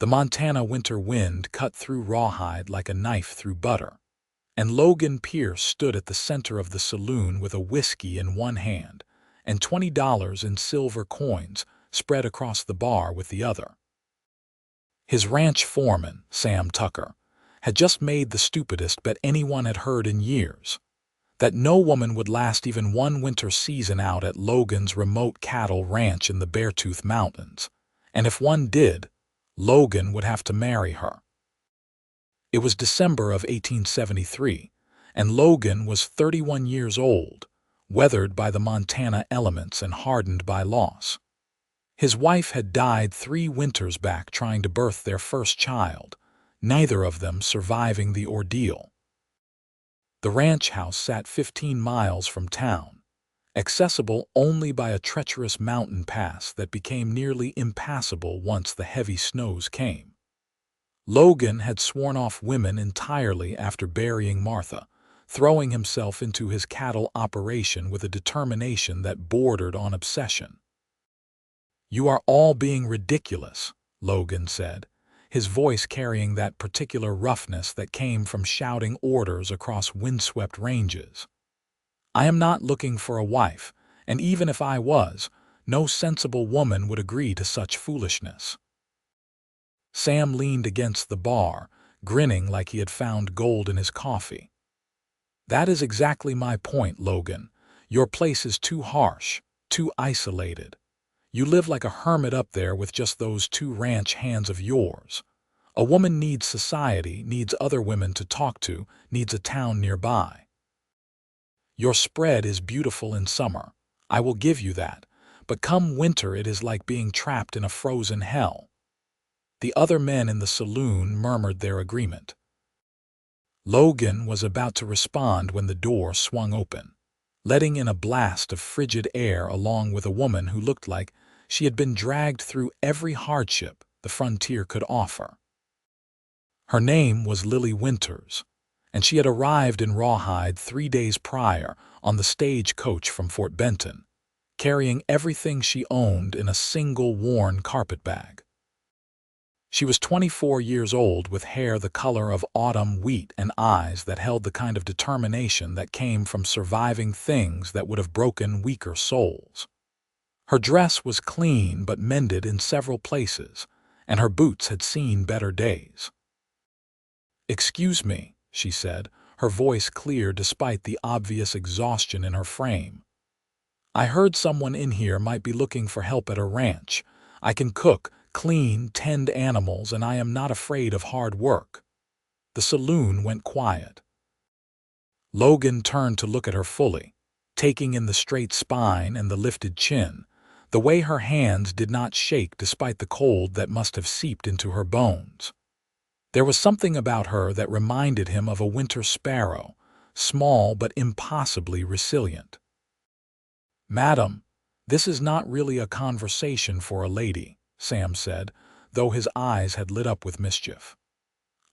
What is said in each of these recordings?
The Montana winter wind cut through rawhide like a knife through butter, and Logan Pierce stood at the center of the saloon with a whiskey in one hand and $20 in silver coins spread across the bar with the other. His ranch foreman, Sam Tucker, had just made the stupidest bet anyone had heard in years, that no woman would last even one winter season out at Logan's remote cattle ranch in the Beartooth Mountains, and if one did, Logan would have to marry her. It was December of 1873, and Logan was 31 years old, weathered by the Montana elements and hardened by loss. His wife had died 3 winters back trying to birth their first child, neither of them surviving the ordeal. The ranch house sat 15 miles from town, accessible only by a treacherous mountain pass that became nearly impassable once the heavy snows came. Logan had sworn off women entirely after burying Martha, throwing himself into his cattle operation with a determination that bordered on obsession. "You are all being ridiculous," Logan said, his voice carrying that particular roughness that came from shouting orders across windswept ranges. "I am not looking for a wife, and even if I was, no sensible woman would agree to such foolishness." Sam leaned against the bar, grinning like he had found gold in his coffee. "That is exactly my point, Logan. Your place is too harsh, too isolated. You live like a hermit up there with just those 2 ranch hands of yours. A woman needs society, needs other women to talk to, needs a town nearby. Your spread is beautiful in summer, I will give you that, but come winter it is like being trapped in a frozen hell." The other men in the saloon murmured their agreement. Logan was about to respond when the door swung open, letting in a blast of frigid air along with a woman who looked like she had been dragged through every hardship the frontier could offer. Her name was Lily Winters, and she had arrived in Rawhide 3 days prior on the stagecoach from Fort Benton, carrying everything she owned in a single worn carpetbag. She was 24 years old with hair the color of autumn wheat and eyes that held the kind of determination that came from surviving things that would have broken weaker souls. Her dress was clean but mended in several places, and her boots had seen better days. "Excuse me," she said, her voice clear despite the obvious exhaustion in her frame. "I heard someone in here might be looking for help at a ranch. I can cook, clean, tend animals, and I am not afraid of hard work." The saloon went quiet. Logan turned to look at her fully, taking in the straight spine and the lifted chin, the way her hands did not shake despite the cold that must have seeped into her bones. There was something about her that reminded him of a winter sparrow, small but impossibly resilient. "Madam, this is not really a conversation for a lady," Sam said, though his eyes had lit up with mischief.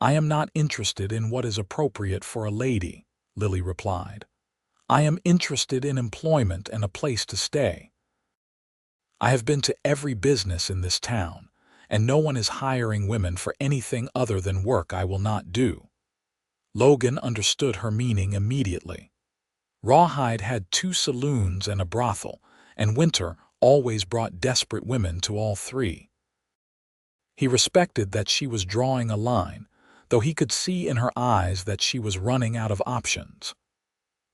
"I am not interested in what is appropriate for a lady," Lily replied. "I am interested in employment and a place to stay. I have been to every business in this town, and no one is hiring women for anything other than work I will not do." Logan understood her meaning immediately. Rawhide had 2 saloons and a brothel, and winter always brought desperate women to all 3. He respected that she was drawing a line, though he could see in her eyes that she was running out of options.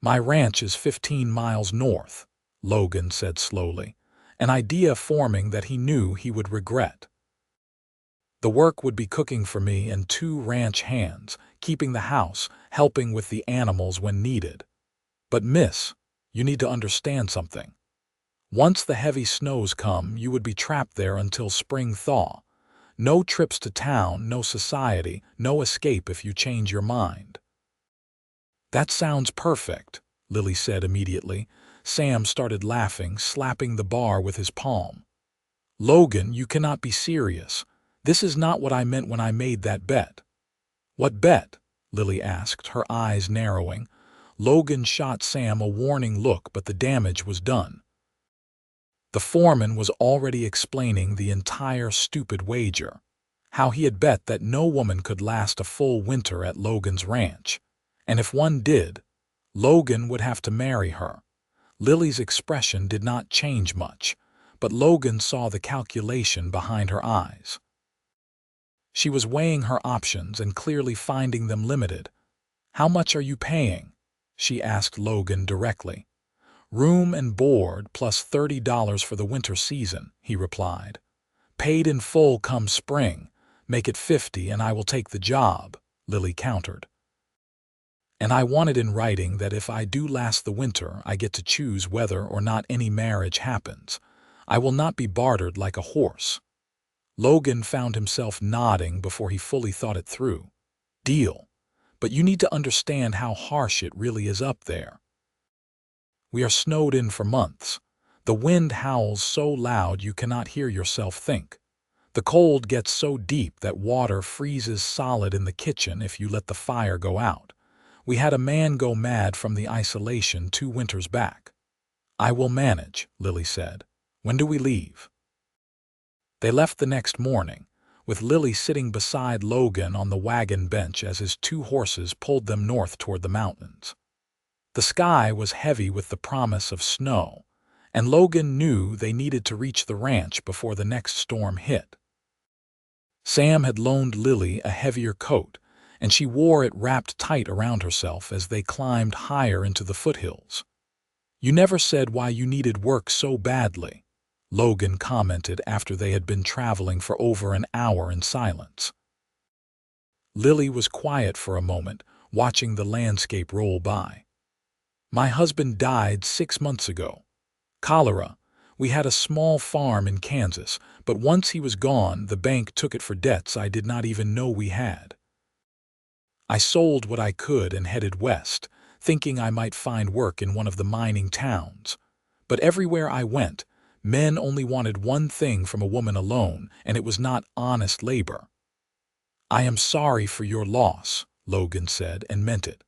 "My ranch is 15 miles north," Logan said slowly, an idea forming that he knew he would regret. "The work would be cooking for me and 2 ranch hands, keeping the house, helping with the animals when needed. But miss, you need to understand something. Once the heavy snows come, you would be trapped there until spring thaw. No trips to town, no society, no escape if you change your mind." "That sounds perfect," Lily said immediately. Sam started laughing, slapping the bar with his palm. "Logan, you cannot be serious. This is not what I meant when I made that bet." "What bet?" Lily asked, her eyes narrowing. Logan shot Sam a warning look, but the damage was done. The foreman was already explaining the entire stupid wager, how he had bet that no woman could last a full winter at Logan's ranch, and if one did, Logan would have to marry her. Lily's expression did not change much, but Logan saw the calculation behind her eyes. She was weighing her options and clearly finding them limited. "How much are you paying?" she asked Logan directly. "Room and board plus $30 for the winter season," he replied. "Paid in full come spring. Make it 50 and I will take the job," Lily countered. "And I want it in writing that if I do last the winter, I get to choose whether or not any marriage happens. I will not be bartered like a horse." Logan found himself nodding before he fully thought it through. "Deal. But you need to understand how harsh it really is up there. We are snowed in for months. The wind howls so loud you cannot hear yourself think. The cold gets so deep that water freezes solid in the kitchen if you let the fire go out. We had a man go mad from the isolation 2 winters back." "I will manage," Lily said. "When do we leave?" They left the next morning, with Lily sitting beside Logan on the wagon bench as his 2 horses pulled them north toward the mountains. The sky was heavy with the promise of snow, and Logan knew they needed to reach the ranch before the next storm hit. Sam had loaned Lily a heavier coat, and she wore it wrapped tight around herself as they climbed higher into the foothills. "You never said why you needed work so badly," Logan commented after they had been traveling for over an hour in silence. Lily was quiet for a moment, watching the landscape roll by. "My husband died 6 months ago. Cholera. We had a small farm in Kansas, but once he was gone, the bank took it for debts I did not even know we had. I sold what I could and headed west, thinking I might find work in one of the mining towns. But everywhere I went, men only wanted one thing from a woman alone, and it was not honest labor." "I am sorry for your loss," Logan said, and meant it.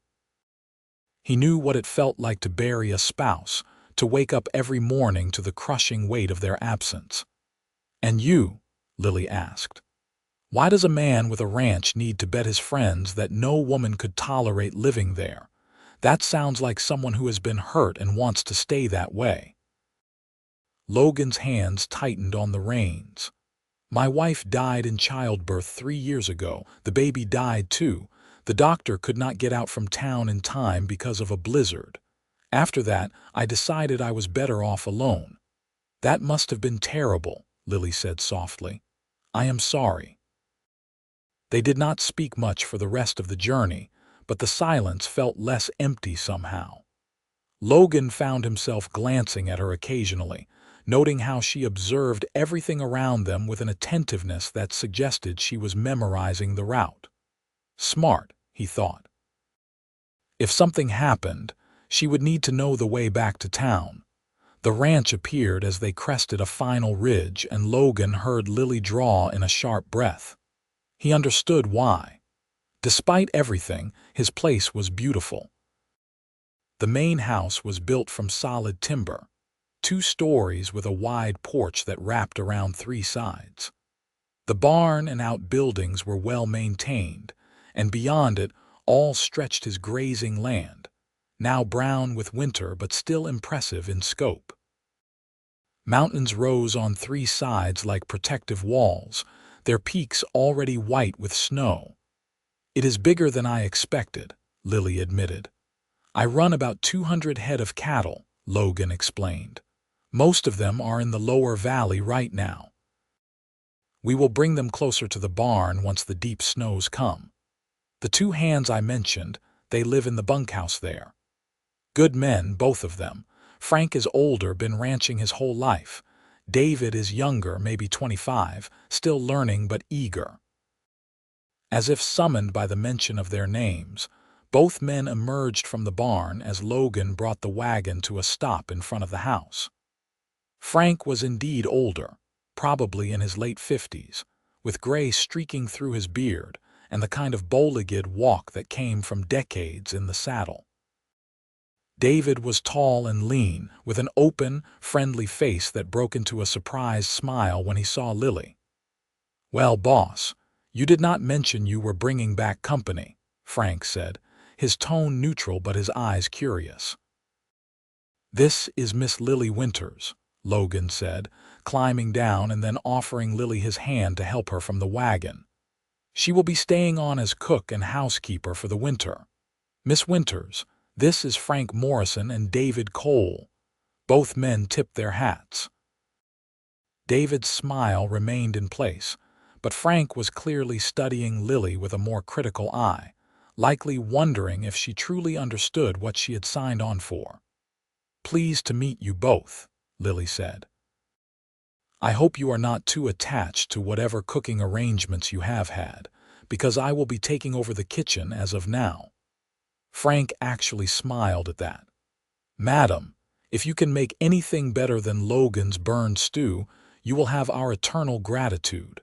He knew what it felt like to bury a spouse, to wake up every morning to the crushing weight of their absence. "And you?" Lily asked. "Why does a man with a ranch need to bet his friends that no woman could tolerate living there? That sounds like someone who has been hurt and wants to stay that way." Logan's hands tightened on the reins. "My wife died in childbirth 3 years ago. The baby died too. The doctor could not get out from town in time because of a blizzard. After that, I decided I was better off alone." "That must have been terrible," Lily said softly. "I am sorry." They did not speak much for the rest of the journey, but the silence felt less empty somehow. Logan found himself glancing at her occasionally, noting how she observed everything around them with an attentiveness that suggested she was memorizing the route. Smart, he thought. If something happened, she would need to know the way back to town. The ranch appeared as they crested a final ridge, and Logan heard Lily draw in a sharp breath. He understood why. Despite everything, his place was beautiful. The main house was built from solid timber, 2 stories with a wide porch that wrapped around 3 sides. The barn and outbuildings were well maintained, and beyond it all stretched his grazing land, now brown with winter but still impressive in scope. Mountains rose on 3 sides like protective walls, their peaks already white with snow. "It is bigger than I expected," Lily admitted. "I run about 200 head of cattle," Logan explained. "Most of them are in the lower valley right now. We will bring them closer to the barn once the deep snows come. The 2 hands I mentioned, they live in the bunkhouse there. Good men, both of them. Frank is older, been ranching his whole life. David is younger, maybe 25, still learning but eager." As if summoned by the mention of their names, both men emerged from the barn as Logan brought the wagon to a stop in front of the house. Frank was indeed older, probably in his late 50s, with gray streaking through his beard and the kind of bow-legged walk that came from decades in the saddle. David was tall and lean, with an open, friendly face that broke into a surprised smile when he saw Lily. "Well, boss, "You did not mention you were bringing back company," Frank said, his tone neutral but his eyes curious. "This is Miss Lily Winters," Logan said, climbing down and then offering Lily his hand to help her from the wagon. "She will be staying on as cook and housekeeper for the winter. Miss Winters, this is Frank Morrison and David Cole." Both men tipped their hats. David's smile remained in place, but Frank was clearly studying Lily with a more critical eye, likely wondering if she truly understood what she had signed on for. "Pleased to meet you both," Lily said. "I hope you are not too attached to whatever cooking arrangements you have had, because I will be taking over the kitchen as of now." Frank actually smiled at that. "Madam, if you can make anything better than Logan's burned stew, you will have our eternal gratitude."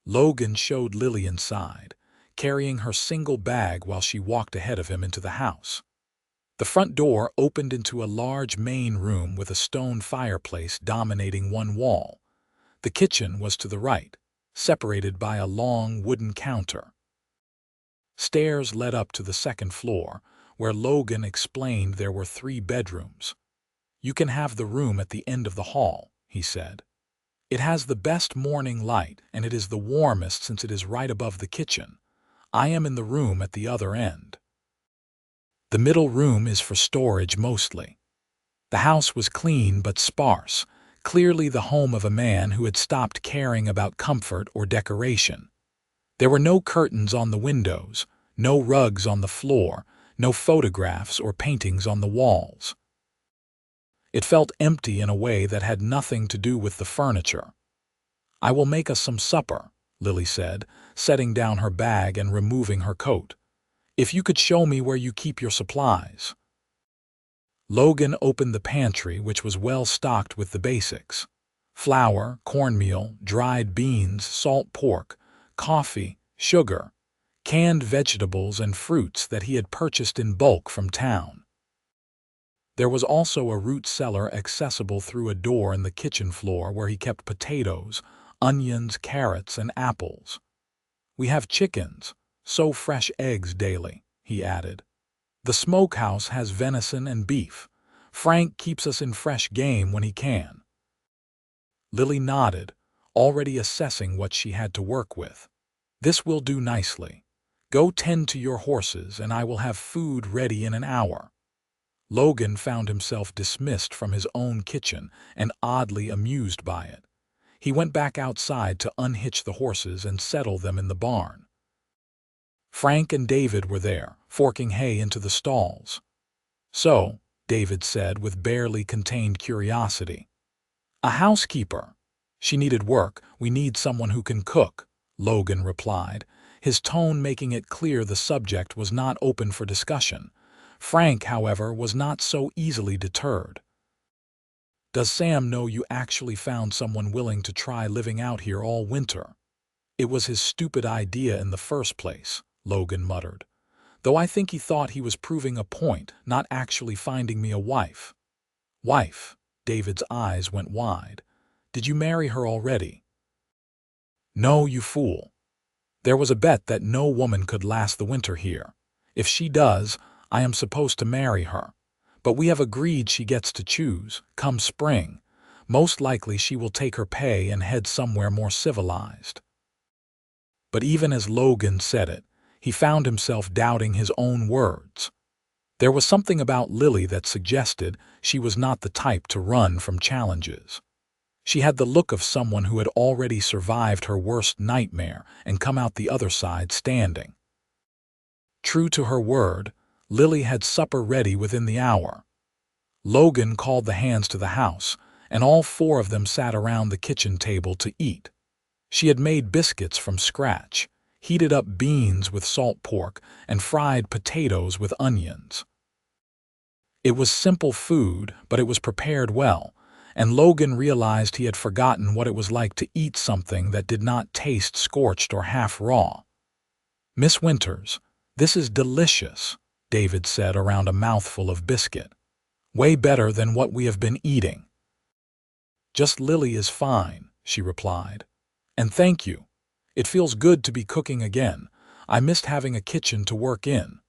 Logan showed Lily inside, carrying her single bag while she walked ahead of him into the house. The front door opened into a large main room with a stone fireplace dominating one wall. The kitchen was to the right, separated by a long wooden counter. Stairs led up to the second floor, where Logan explained there were 3 bedrooms. "You can have the room at the end of the hall," he said. "It has the best morning light, and it is the warmest since it is right above the kitchen. I am in the room at the other end. The middle room is for storage mostly." The house was clean but sparse, clearly the home of a man who had stopped caring about comfort or decoration. There were no curtains on the windows, no rugs on the floor, no photographs or paintings on the walls. It felt empty in a way that had nothing to do with the furniture. "I will make us some supper," Lily said, setting down her bag and removing her coat. "If you could show me where you keep your supplies." Logan opened the pantry, which was well stocked with the basics: flour, cornmeal, dried beans, salt pork, coffee, sugar, canned vegetables, and fruits that he had purchased in bulk from town. There was also a root cellar accessible through a door in the kitchen floor where he kept potatoes, onions, carrots, and apples. "We have chickens, so fresh eggs daily," he added. "The smokehouse has venison and beef. Frank keeps us in fresh game when he can." Lily nodded, already assessing what she had to work with. "This will do nicely. Go tend to your horses, and I will have food ready in an hour." Logan found himself dismissed from his own kitchen and oddly amused by it. He went back outside to unhitch the horses and settle them in the barn. Frank and David were there, forking hay into the stalls. "So," David said with barely contained curiosity. "A housekeeper. She needed work. We need someone who can cook," Logan replied, his tone making it clear the subject was not open for discussion. Frank, however, was not so easily deterred. "Does Sam know you actually found someone willing to try living out here all winter?" "It was his stupid idea in the first place," Logan muttered. "Though I think he thought he was proving a point, not actually finding me a wife." "Wife?" David's eyes went wide. "Did you marry her already?" "No, you fool. There was a bet that no woman could last the winter here. If she does, I am supposed to marry her. But we have agreed she gets to choose, come spring. Most likely she will take her pay and head somewhere more civilized." But even as Logan said it, he found himself doubting his own words. There was something about Lily that suggested she was not the type to run from challenges. She had the look of someone who had already survived her worst nightmare and come out the other side standing. True to her word, Lily had supper ready within the hour. Logan called the hands to the house, and all 4 of them sat around the kitchen table to eat. She had made biscuits from scratch, heated up beans with salt pork, and fried potatoes with onions. It was simple food, but it was prepared well, and Logan realized he had forgotten what it was like to eat something that did not taste scorched or half raw. "Miss Winters, this is delicious," David said around a mouthful of biscuit. "Way better than what we have been eating." "Just Lily is fine," she replied. "And thank you. It feels good to be cooking again. I missed having a kitchen to work in."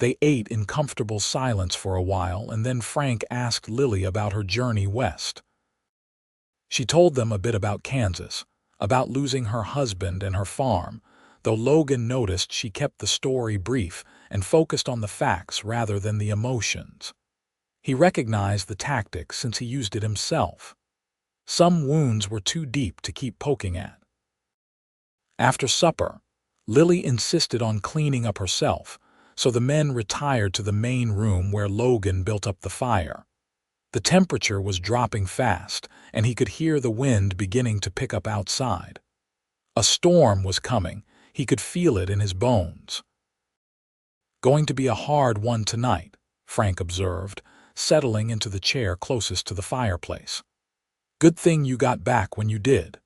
They ate in comfortable silence for a while, and then Frank asked Lily about her journey west. She told them a bit about Kansas, about losing her husband and her farm, though Logan noticed she kept the story brief and focused on the facts rather than the emotions. He recognized the tactic since he used it himself. Some wounds were too deep to keep poking at. After supper, Lily insisted on cleaning up herself, so the men retired to the main room where Logan built up the fire. The temperature was dropping fast, and he could hear the wind beginning to pick up outside. A storm was coming. He could feel it in his bones. "Going to be a hard one tonight," Frank observed, settling into the chair closest to the fireplace. "Good thing you got back when you did."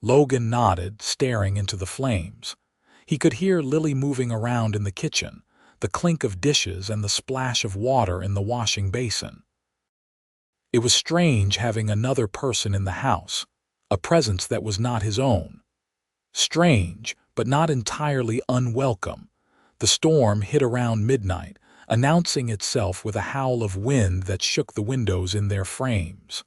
Logan nodded, staring into the flames. He could hear Lily moving around in the kitchen, the clink of dishes and the splash of water in the washing basin. It was strange having another person in the house, a presence that was not his own. Strange, but not entirely unwelcome. The storm hit around midnight, announcing itself with a howl of wind that shook the windows in their frames.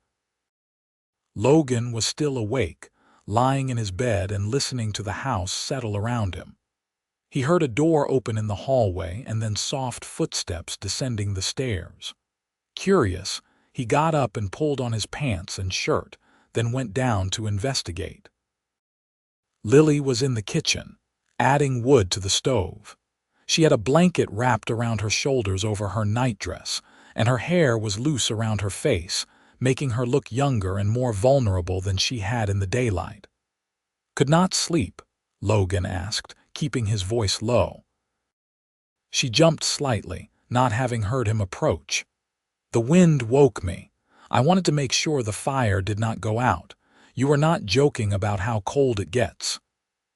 Logan was still awake, lying in his bed and listening to the house settle around him. He heard a door open in the hallway and then soft footsteps descending the stairs. Curious, he got up and pulled on his pants and shirt, then went down to investigate. Lily was in the kitchen, adding wood to the stove. She had a blanket wrapped around her shoulders over her nightdress, and her hair was loose around her face, making her look younger and more vulnerable than she had in the daylight. "Could not sleep?" Logan asked, keeping his voice low. She jumped slightly, not having heard him approach. "The wind woke me. I wanted to make sure the fire did not go out. You were not joking about how cold it gets."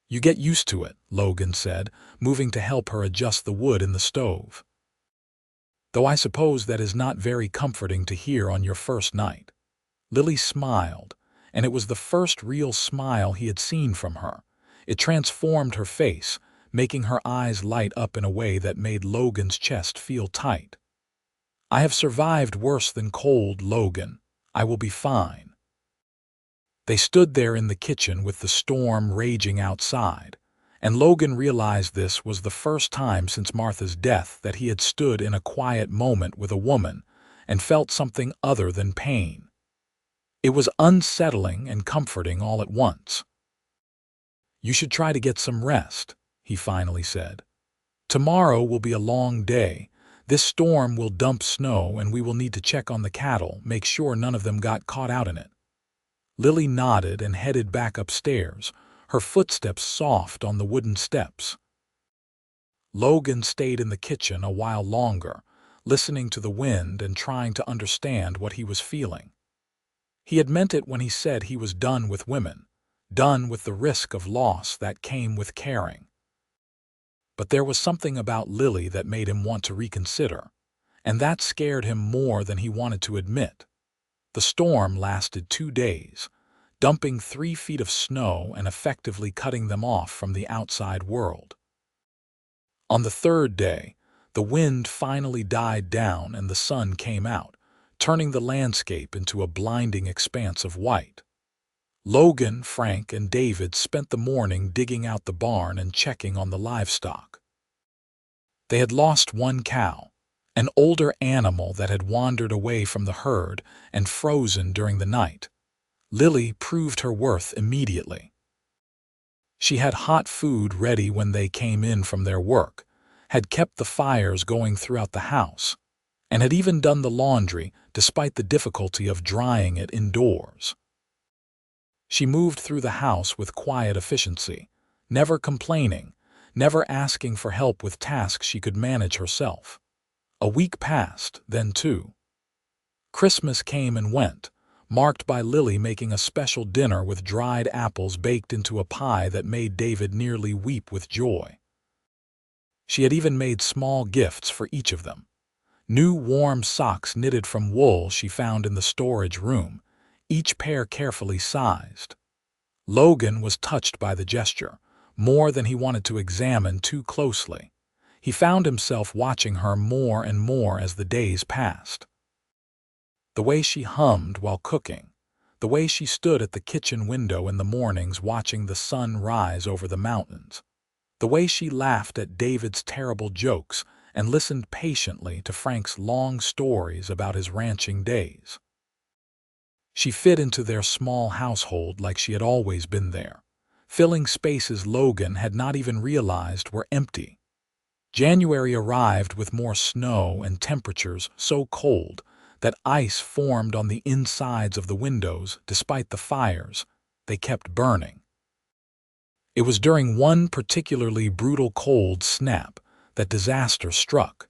"You get used to it," Logan said, moving to help her adjust the wood in the stove. "Though I suppose that is not very comforting to hear on your first night." Lily smiled, and it was the first real smile he had seen from her. It transformed her face, making her eyes light up in a way that made Logan's chest feel tight. "I have survived worse than cold, Logan. I will be fine." They stood there in the kitchen with the storm raging outside, and Logan realized this was the first time since Martha's death that he had stood in a quiet moment with a woman and felt something other than pain. It was unsettling and comforting all at once. "You should try to get some rest," he finally said. "Tomorrow will be a long day. This storm will dump snow, and we will need to check on the cattle, make sure none of them got caught out in it." Lily nodded and headed back upstairs, her footsteps soft on the wooden steps. Logan stayed in the kitchen a while longer, listening to the wind and trying to understand what he was feeling. He had meant it when he said he was done with women, done with the risk of loss that came with caring. But there was something about Lily that made him want to reconsider, and that scared him more than he wanted to admit. The storm lasted 2 days, dumping 3 feet of snow and effectively cutting them off from the outside world. On the 3rd day, the wind finally died down and the sun came out, turning the landscape into a blinding expanse of white. Logan, Frank, and David spent the morning digging out the barn and checking on the livestock. They had lost 1 cow, an older animal that had wandered away from the herd and frozen during the night. Lily proved her worth immediately. She had hot food ready when they came in from their work, had kept the fires going throughout the house, and had even done the laundry despite the difficulty of drying it indoors. She moved through the house with quiet efficiency, never complaining, never asking for help with tasks she could manage herself. A week passed, then 2. Christmas came and went, marked by Lily making a special dinner with dried apples baked into a pie that made David nearly weep with joy. She had even made small gifts for each of them. New warm socks knitted from wool she found in the storage room, each pair carefully sized. Logan was touched by the gesture, more than he wanted to examine too closely. He found himself watching her more and more as the days passed. The way she hummed while cooking, the way she stood at the kitchen window in the mornings watching the sun rise over the mountains, the way she laughed at David's terrible jokes and listened patiently to Frank's long stories about his ranching days. She fit into their small household like she had always been there, filling spaces Logan had not even realized were empty. January arrived with more snow and temperatures so cold that ice formed on the insides of the windows despite the fires they kept burning. It was during one particularly brutal cold snap that disaster struck.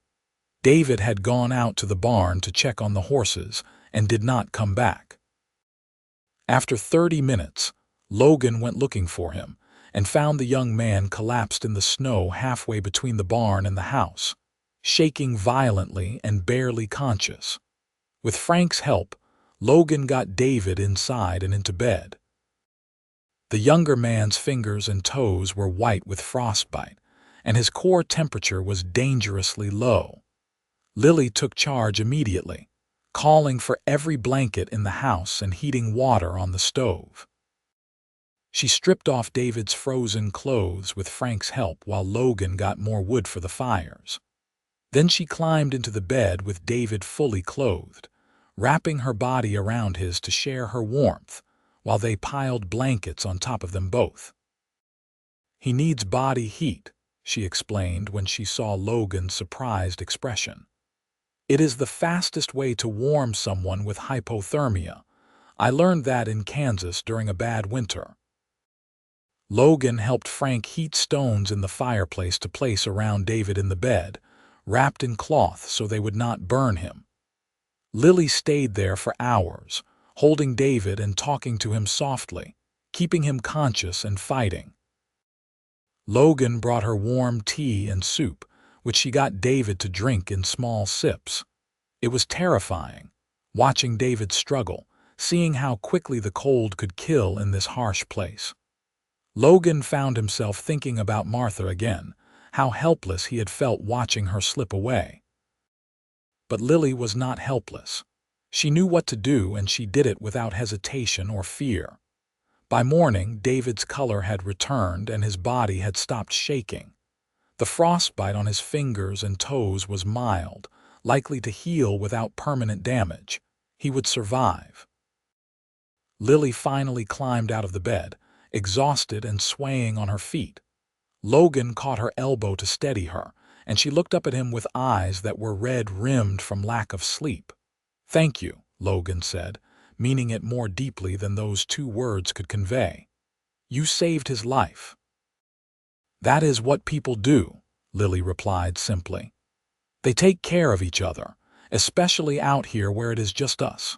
David had gone out to the barn to check on the horses and did not come back. After 30 minutes, Logan went looking for him and found the young man collapsed in the snow halfway between the barn and the house, shaking violently and barely conscious. With Frank's help, Logan got David inside and into bed. The younger man's fingers and toes were white with frostbite, and his core temperature was dangerously low. Lily took charge immediately, calling for every blanket in the house and heating water on the stove. She stripped off David's frozen clothes with Frank's help while Logan got more wood for the fires. Then she climbed into the bed with David fully clothed, wrapping her body around his to share her warmth, while they piled blankets on top of them both. "He needs body heat," she explained when she saw Logan's surprised expression. "It is the fastest way to warm someone with hypothermia. I learned that in Kansas during a bad winter." Logan helped Frank heat stones in the fireplace to place around David in the bed, wrapped in cloth so they would not burn him. Lily stayed there for hours, holding David and talking to him softly, keeping him conscious and fighting. Logan brought her warm tea and soup, which she got David to drink in small sips. It was terrifying, watching David struggle, seeing how quickly the cold could kill in this harsh place. Logan found himself thinking about Martha again, how helpless he had felt watching her slip away. But Lily was not helpless. She knew what to do, and she did it without hesitation or fear. By morning, David's color had returned and his body had stopped shaking. The frostbite on his fingers and toes was mild, likely to heal without permanent damage. He would survive. Lily finally climbed out of the bed, exhausted and swaying on her feet. Logan caught her elbow to steady her, and she looked up at him with eyes that were red-rimmed from lack of sleep. "Thank you," Logan said, meaning it more deeply than those 2 words could convey. "You saved his life." "That is what people do," Lily replied simply. "They take care of each other, especially out here where it is just us."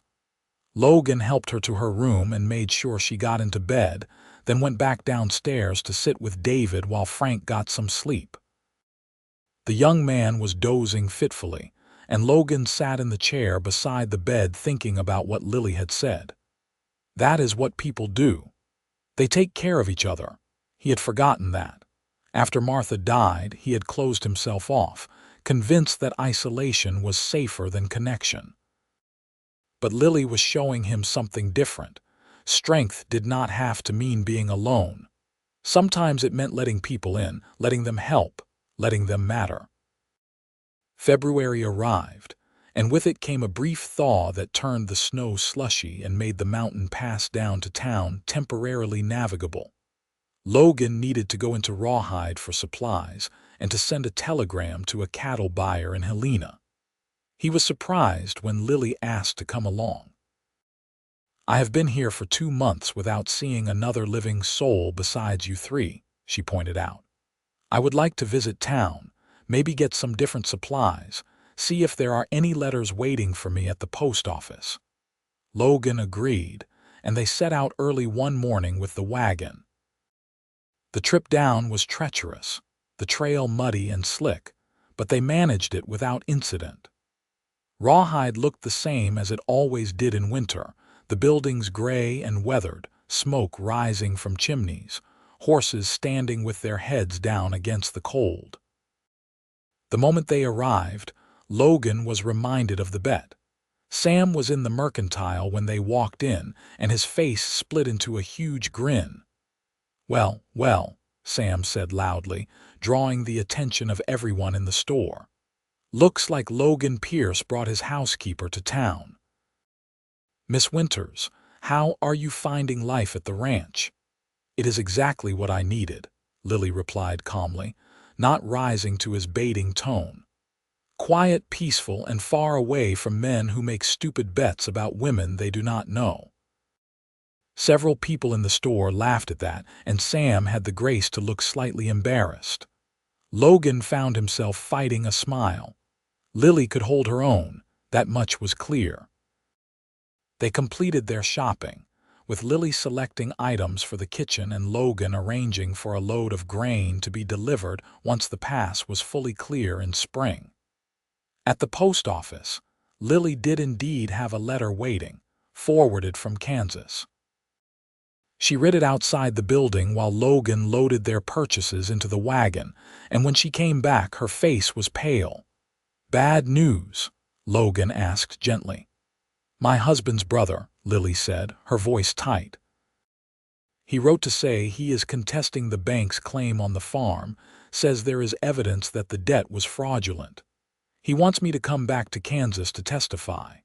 Logan helped her to her room and made sure she got into bed, then went back downstairs to sit with David while Frank got some sleep. The young man was dozing fitfully, and Logan sat in the chair beside the bed thinking about what Lily had said. That is what people do. They take care of each other. He had forgotten that. After Martha died, he had closed himself off, convinced that isolation was safer than connection. But Lily was showing him something different. Strength did not have to mean being alone. Sometimes it meant letting people in, letting them help, letting them matter. February arrived, and with it came a brief thaw that turned the snow slushy and made the mountain pass down to town temporarily navigable. Logan needed to go into Rawhide for supplies and to send a telegram to a cattle buyer in Helena. He was surprised when Lily asked to come along. "I have been here for 2 months without seeing another living soul besides you 3, she pointed out. "I would like to visit town, maybe get some different supplies, see if there are any letters waiting for me at the post office." Logan agreed, and they set out early one morning with the wagon. The trip down was treacherous, the trail muddy and slick, but they managed it without incident. Rawhide looked the same as it always did in winter, the buildings gray and weathered, smoke rising from chimneys, horses standing with their heads down against the cold. The moment they arrived, Logan was reminded of the bet. Sam was in the mercantile when they walked in, and his face split into a huge grin. "Well, well," Sam said loudly, drawing the attention of everyone in the store. "Looks like Logan Pierce brought his housekeeper to town." "Miss Winters, how are you finding life at the ranch?" "It is exactly what I needed," Lily replied calmly, not rising to his baiting tone. "Quiet, peaceful, and far away from men who make stupid bets about women they do not know." Several people in the store laughed at that, and Sam had the grace to look slightly embarrassed. Logan found himself fighting a smile. Lily could hold her own, that much was clear. They completed their shopping, with Lily selecting items for the kitchen and Logan arranging for a load of grain to be delivered once the pass was fully clear in spring. At the post office, Lily did indeed have a letter waiting, forwarded from Kansas. She read it outside the building while Logan loaded their purchases into the wagon, and when she came back, her face was pale. "Bad news?" Logan asked gently. "My husband's brother," Lily said, her voice tight. "He wrote to say he is contesting the bank's claim on the farm, says there is evidence that the debt was fraudulent. He wants me to come back to Kansas to testify."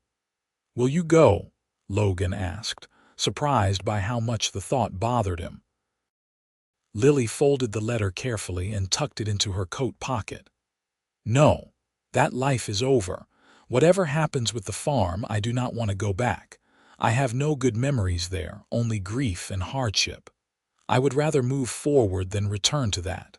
"Will you go?" Logan asked, surprised by how much the thought bothered him. Lily folded the letter carefully and tucked it into her coat pocket. "No, that life is over. Whatever happens with the farm, I do not want to go back. I have no good memories there, only grief and hardship. I would rather move forward than return to that."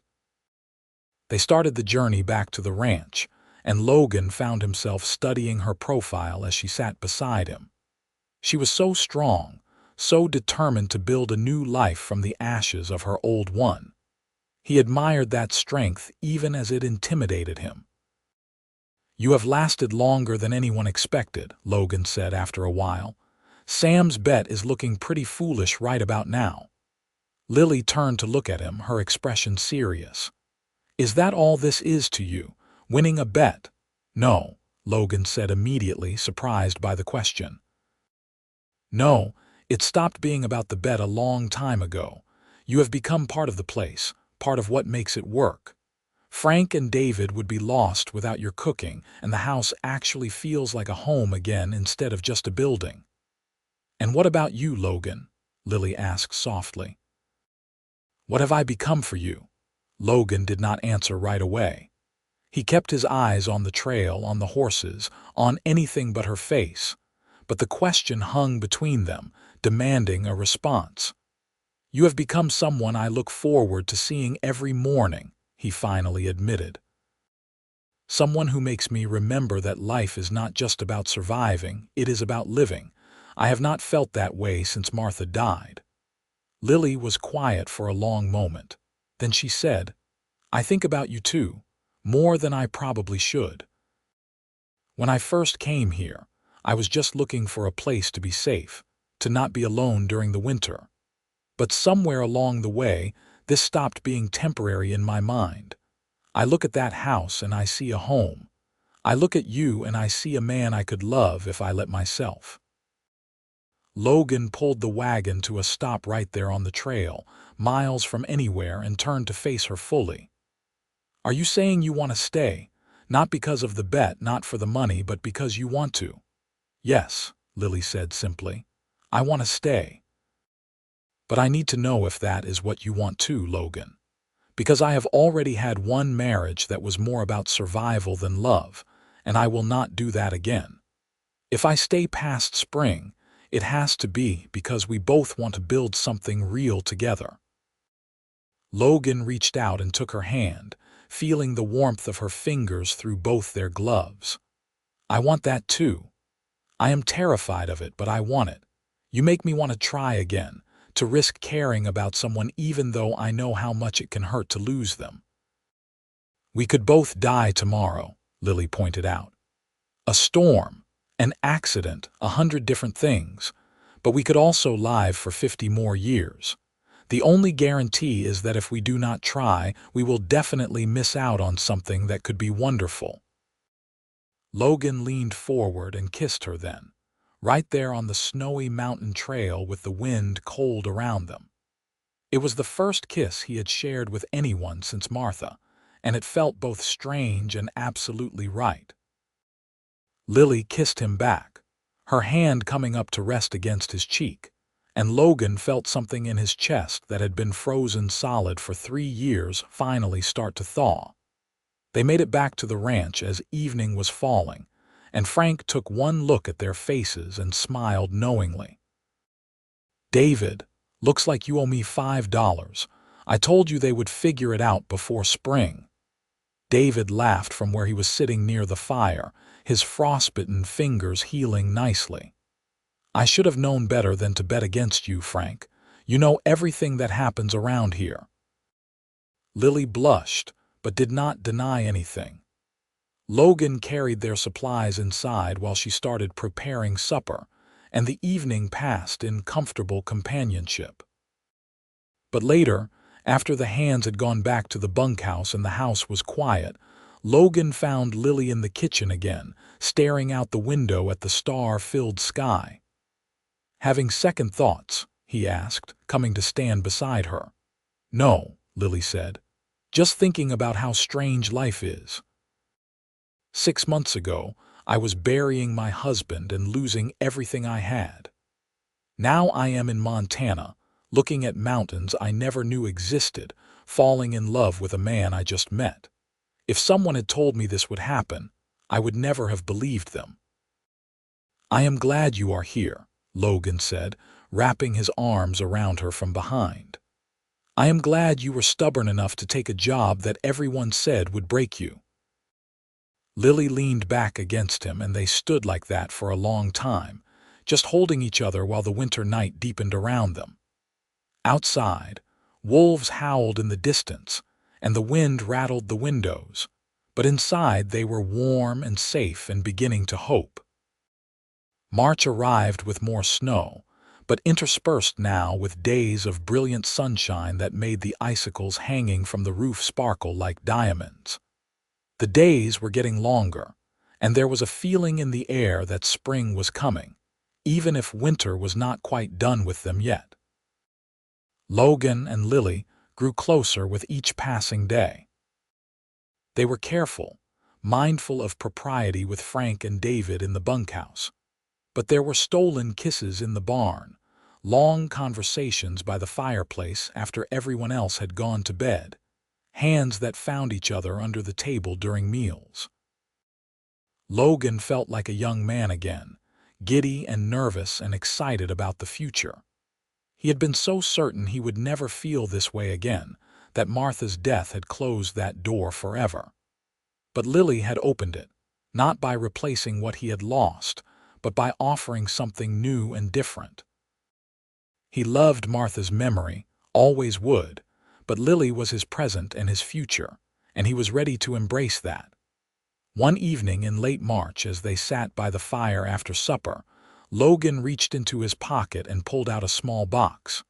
They started the journey back to the ranch, and Logan found himself studying her profile as she sat beside him. She was so strong, so determined to build a new life from the ashes of her old one. He admired that strength even as it intimidated him. "You have lasted longer than anyone expected," Logan said after a while. "Sam's bet is looking pretty foolish right about now." Lily turned to look at him, her expression serious. "Is that all this is to you? Winning a bet?" "No," Logan said immediately, surprised by the question. "No, it stopped being about the bet a long time ago. You have become part of the place, part of what makes it work. Frank and David would be lost without your cooking, and the house actually feels like a home again instead of just a building." "And what about you, Logan?" Lily asked softly. "What have I become for you?" Logan did not answer right away. He kept his eyes on the trail, on the horses, on anything but her face, but the question hung between them, demanding a response. "You have become someone I look forward to seeing every morning," he finally admitted. "Someone who makes me remember that life is not just about surviving, it is about living. I have not felt that way since Martha died." Lily was quiet for a long moment. Then she said, "I think about you too, more than I probably should. When I first came here, I was just looking for a place to be safe, to not be alone during the winter. But somewhere along the way, this stopped being temporary in my mind. I look at that house and I see a home. I look at you and I see a man I could love if I let myself." Logan pulled the wagon to a stop right there on the trail, miles from anywhere, and turned to face her fully. "Are you saying you want to stay? Not because of the bet, not for the money, but because you want to?" "Yes," Lily said simply. "I want to stay. But I need to know if that is what you want too, Logan. Because I have already had one marriage that was more about survival than love, and I will not do that again. If I stay past spring, it has to be because we both want to build something real together." Logan reached out and took her hand, feeling the warmth of her fingers through both their gloves. "I want that too. I am terrified of it, but I want it. You make me want to try again, to risk caring about someone even though I know how much it can hurt to lose them." "We could both die tomorrow," Lily pointed out. "A storm, an accident, 100 different things. But we could also live for 50 more years. The only guarantee is that if we do not try, we will definitely miss out on something that could be wonderful." Logan leaned forward and kissed her then, right there on the snowy mountain trail with the wind cold around them. It was the first kiss he had shared with anyone since Martha, and it felt both strange and absolutely right. Lily kissed him back, her hand coming up to rest against his cheek, and Logan felt something in his chest that had been frozen solid for 3 years finally start to thaw. They made it back to the ranch as evening was falling, and Frank took one look at their faces and smiled knowingly. "David, looks like you owe me $5. I told you they would figure it out before spring." David laughed from where he was sitting near the fire, his frostbitten fingers healing nicely. "I should have known better than to bet against you, Frank. You know everything that happens around here." Lily blushed, but did not deny anything. Logan carried their supplies inside while she started preparing supper, and the evening passed in comfortable companionship. But later, after the hands had gone back to the bunkhouse and the house was quiet, Logan found Lily in the kitchen again, staring out the window at the star-filled sky. "Having second thoughts?" he asked, coming to stand beside her. "No," Lily said. "Just thinking about how strange life is. 6 months ago, I was burying my husband and losing everything I had. Now I am in Montana, looking at mountains I never knew existed, falling in love with a man I just met. If someone had told me this would happen, I would never have believed them." "I am glad you are here," Logan said, wrapping his arms around her from behind. "I am glad you were stubborn enough to take a job that everyone said would break you." Lily leaned back against him, and they stood like that for a long time, just holding each other while the winter night deepened around them. Outside, wolves howled in the distance, and the wind rattled the windows, but inside they were warm and safe and beginning to hope. March arrived with more snow, but interspersed now with days of brilliant sunshine that made the icicles hanging from the roof sparkle like diamonds. The days were getting longer, and there was a feeling in the air that spring was coming, even if winter was not quite done with them yet. Logan and Lily grew closer with each passing day. They were careful, mindful of propriety with Frank and David in the bunkhouse. But there were stolen kisses in the barn, long conversations by the fireplace after everyone else had gone to bed, hands that found each other under the table during meals. Logan felt like a young man again, giddy and nervous and excited about the future. He had been so certain he would never feel this way again, that Martha's death had closed that door forever. But Lily had opened it, not by replacing what he had lost, but by offering something new and different. He loved Martha's memory, always would, but Lily was his present and his future, and he was ready to embrace that. One evening in late March, as they sat by the fire after supper, Logan reached into his pocket and pulled out a small box.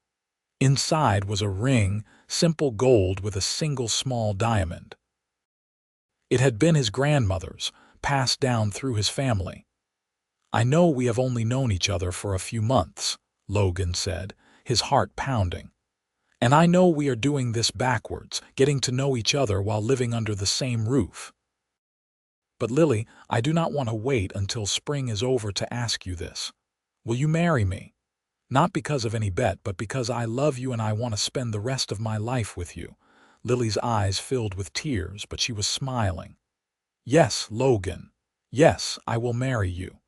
Inside was a ring, simple gold with a single small diamond. It had been his grandmother's, passed down through his family. "I know we have only known each other for a few months," Logan said, his heart pounding. "And I know we are doing this backwards, getting to know each other while living under the same roof. But Lily, I do not want to wait until spring is over to ask you this. Will you marry me? Not because of any bet, but because I love you and I want to spend the rest of my life with you." Lily's eyes filled with tears, but she was smiling. "Yes, Logan. Yes, I will marry you.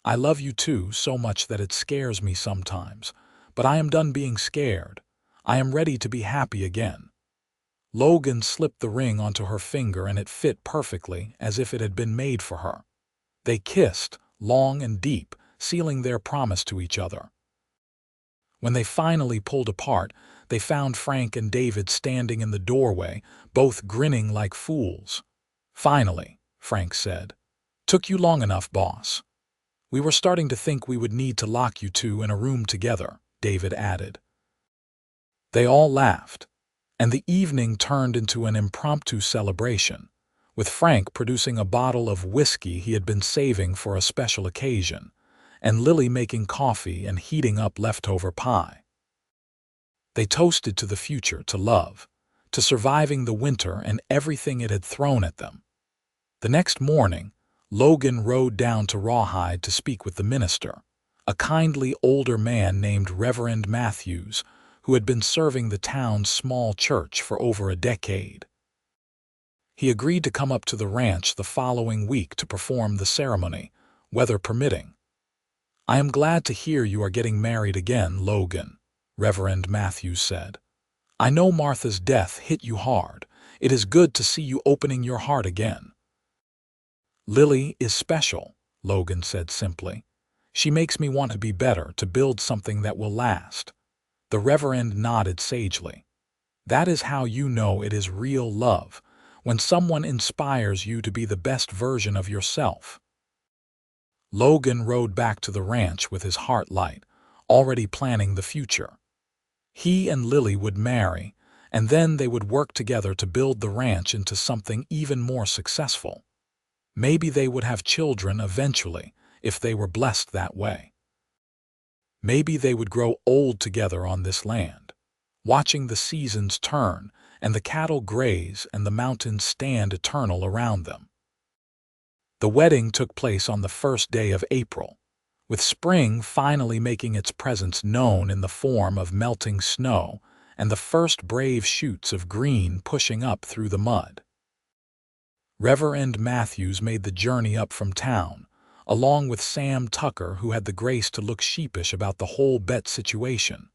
I love you too, so much that it scares me sometimes, but I am done being scared. I am ready to be happy again." Logan slipped the ring onto her finger, and it fit perfectly, as if it had been made for her. They kissed, long and deep, sealing their promise to each other. When they finally pulled apart, they found Frank and David standing in the doorway, both grinning like fools. "Finally," Frank said. "Took you long enough, boss." "We were starting to think we would need to lock you two in a room together," David added. They all laughed, and the evening turned into an impromptu celebration, with Frank producing a bottle of whiskey he had been saving for a special occasion, and Lily making coffee and heating up leftover pie. They toasted to the future, to love, to surviving the winter and everything it had thrown at them. The next morning, Logan rode down to Rawhide to speak with the minister, a kindly older man named Reverend Matthews, who had been serving the town's small church for over a decade. He agreed to come up to the ranch the following week to perform the ceremony, weather permitting. "I am glad to hear you are getting married again, Logan," Reverend Matthews said. "I know Martha's death hit you hard. It is good to see you opening your heart again." "Lily is special," Logan said simply. "She makes me want to be better, to build something that will last." The Reverend nodded sagely. "That is how you know it is real love, when someone inspires you to be the best version of yourself." Logan rode back to the ranch with his heart light, already planning the future. He and Lily would marry, and then they would work together to build the ranch into something even more successful. Maybe they would have children eventually, if they were blessed that way. Maybe they would grow old together on this land, watching the seasons turn and the cattle graze and the mountains stand eternal around them. The wedding took place on the first day of April, with spring finally making its presence known in the form of melting snow and the first brave shoots of green pushing up through the mud. Reverend Matthews made the journey up from town, along with Sam Tucker, who had the grace to look sheepish about the whole bet situation.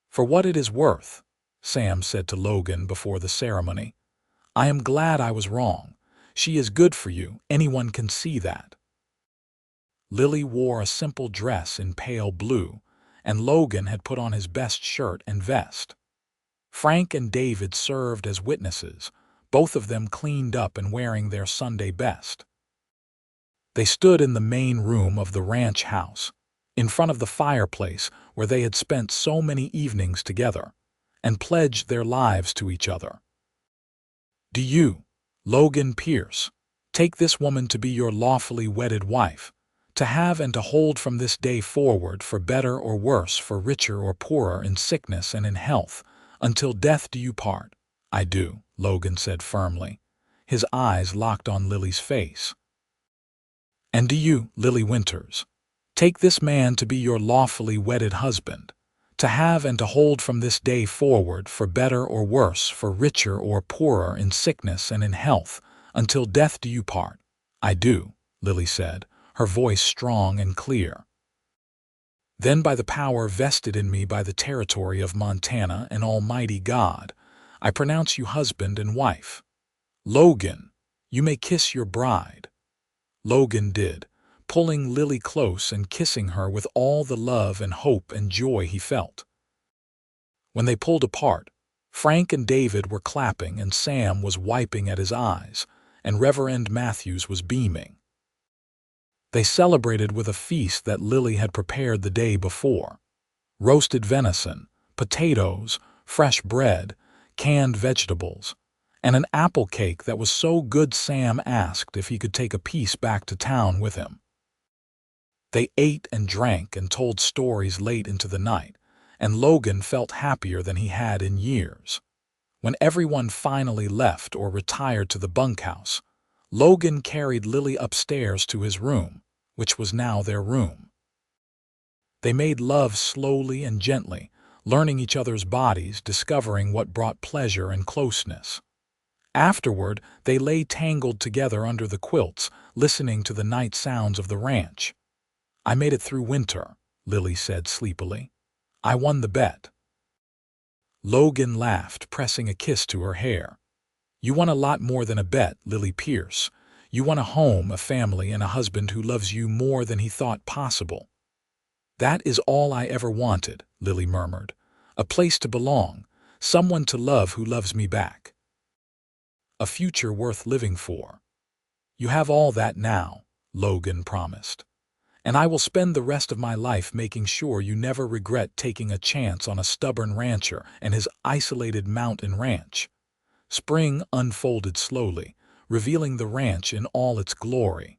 "For what it is worth," Sam said to Logan before the ceremony, "I am glad I was wrong. She is good for you, anyone can see that." Lily wore a simple dress in pale blue, and Logan had put on his best shirt and vest. Frank and David served as witnesses, both of them cleaned up and wearing their Sunday best. They stood in the main room of the ranch house, in front of the fireplace where they had spent so many evenings together, and pledged their lives to each other. "Do you, Logan Pierce, take this woman to be your lawfully wedded wife, to have and to hold from this day forward, for better or worse, for richer or poorer, in sickness and in health, until death do you part?" "I do," Logan said firmly, his eyes locked on Lily's face. "And do you, Lily Winters, take this man to be your lawfully wedded husband, to have and to hold from this day forward, for better or worse, for richer or poorer, in sickness and in health, until death do you part?" "I do," Lily said, her voice strong and clear. "Then by the power vested in me by the territory of Montana and Almighty God, I pronounce you husband and wife. Logan, you may kiss your bride." Logan did, pulling Lily close and kissing her with all the love and hope and joy he felt. When they pulled apart, Frank and David were clapping and Sam was wiping at his eyes, and Reverend Matthews was beaming. They celebrated with a feast that Lily had prepared the day before: roasted venison, potatoes, fresh bread, canned vegetables, and an apple cake that was so good Sam asked if he could take a piece back to town with him. They ate and drank and told stories late into the night, and Logan felt happier than he had in years. When everyone finally left or retired to the bunkhouse, Logan carried Lily upstairs to his room, which was now their room. They made love slowly and gently, learning each other's bodies, discovering what brought pleasure and closeness. Afterward, they lay tangled together under the quilts, listening to the night sounds of the ranch. "I made it through winter," Lily said sleepily. "I won the bet." Logan laughed, pressing a kiss to her hair. "You won a lot more than a bet, Lily Pierce. You won a home, a family, and a husband who loves you more than he thought possible." "That is all I ever wanted," Lily murmured. "A place to belong, someone to love who loves me back. A future worth living for." "You have all that now," Logan promised. And I will spend the rest of my life making sure you never regret taking a chance on a stubborn rancher and his isolated mountain ranch. Spring unfolded slowly, revealing the ranch in all its glory.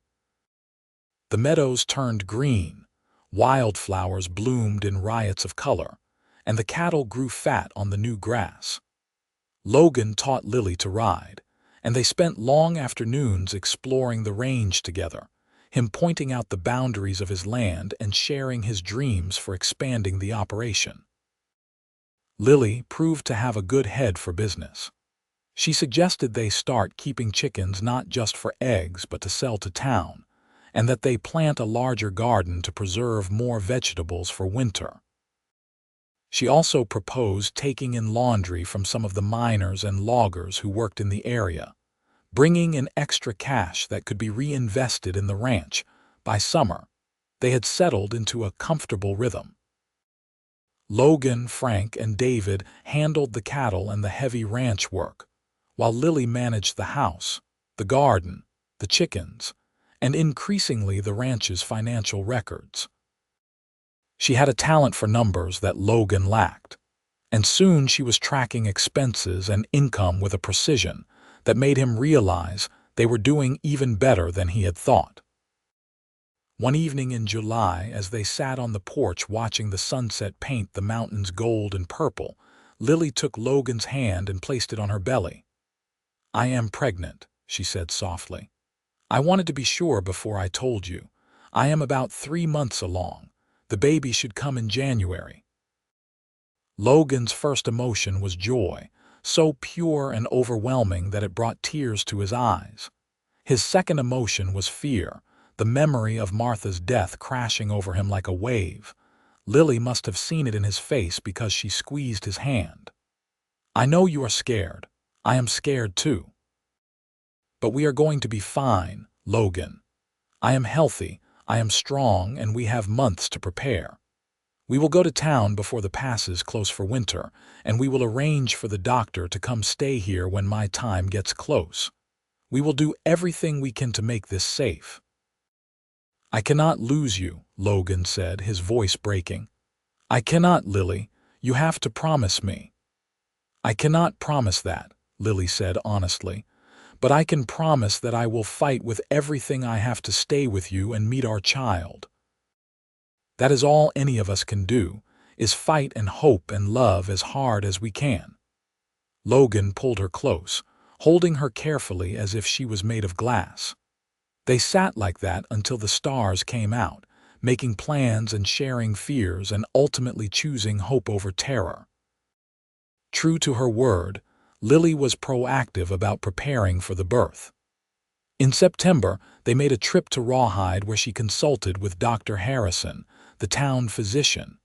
The meadows turned green, wildflowers bloomed in riots of color, and the cattle grew fat on the new grass. Logan taught Lily to ride, and they spent long afternoons exploring the range together, him pointing out the boundaries of his land and sharing his dreams for expanding the operation. Lily proved to have a good head for business. She suggested they start keeping chickens not just for eggs but to sell to town, and that they plant a larger garden to preserve more vegetables for winter. She also proposed taking in laundry from some of the miners and loggers who worked in the area, bringing in extra cash that could be reinvested in the ranch. By summer, they had settled into a comfortable rhythm. Logan, Frank, and David handled the cattle and the heavy ranch work, while Lily managed the house, the garden, the chickens, and increasingly the ranch's financial records. She had a talent for numbers that Logan lacked, and soon she was tracking expenses and income with a precision that made him realize they were doing even better than he had thought. One evening in July, as they sat on the porch watching the sunset paint the mountains gold and purple, Lily took Logan's hand and placed it on her belly. "I am pregnant," she said softly. "I wanted to be sure before I told you. I am about 3 months along. The baby should come in January." Logan's first emotion was joy, so pure and overwhelming that it brought tears to his eyes. His second emotion was fear, the memory of Martha's death crashing over him like a wave. Lily must have seen it in his face because she squeezed his hand. "I know you are scared. I am scared too. But we are going to be fine, Logan. I am healthy, I am strong, and we have months to prepare. We will go to town before the passes close for winter, and we will arrange for the doctor to come stay here when my time gets close. We will do everything we can to make this safe." "I cannot lose you," Logan said, his voice breaking. "I cannot, Lily. You have to promise me." "I cannot promise that," Lily said honestly, "but I can promise that I will fight with everything I have to stay with you and meet our child. That is all any of us can do, is fight and hope and love as hard as we can." Logan pulled her close, holding her carefully as if she was made of glass. They sat like that until the stars came out, making plans and sharing fears and ultimately choosing hope over terror. True to her word, Lily was proactive about preparing for the birth. In September, they made a trip to Rawhide where she consulted with Dr. Harrison, the town physician.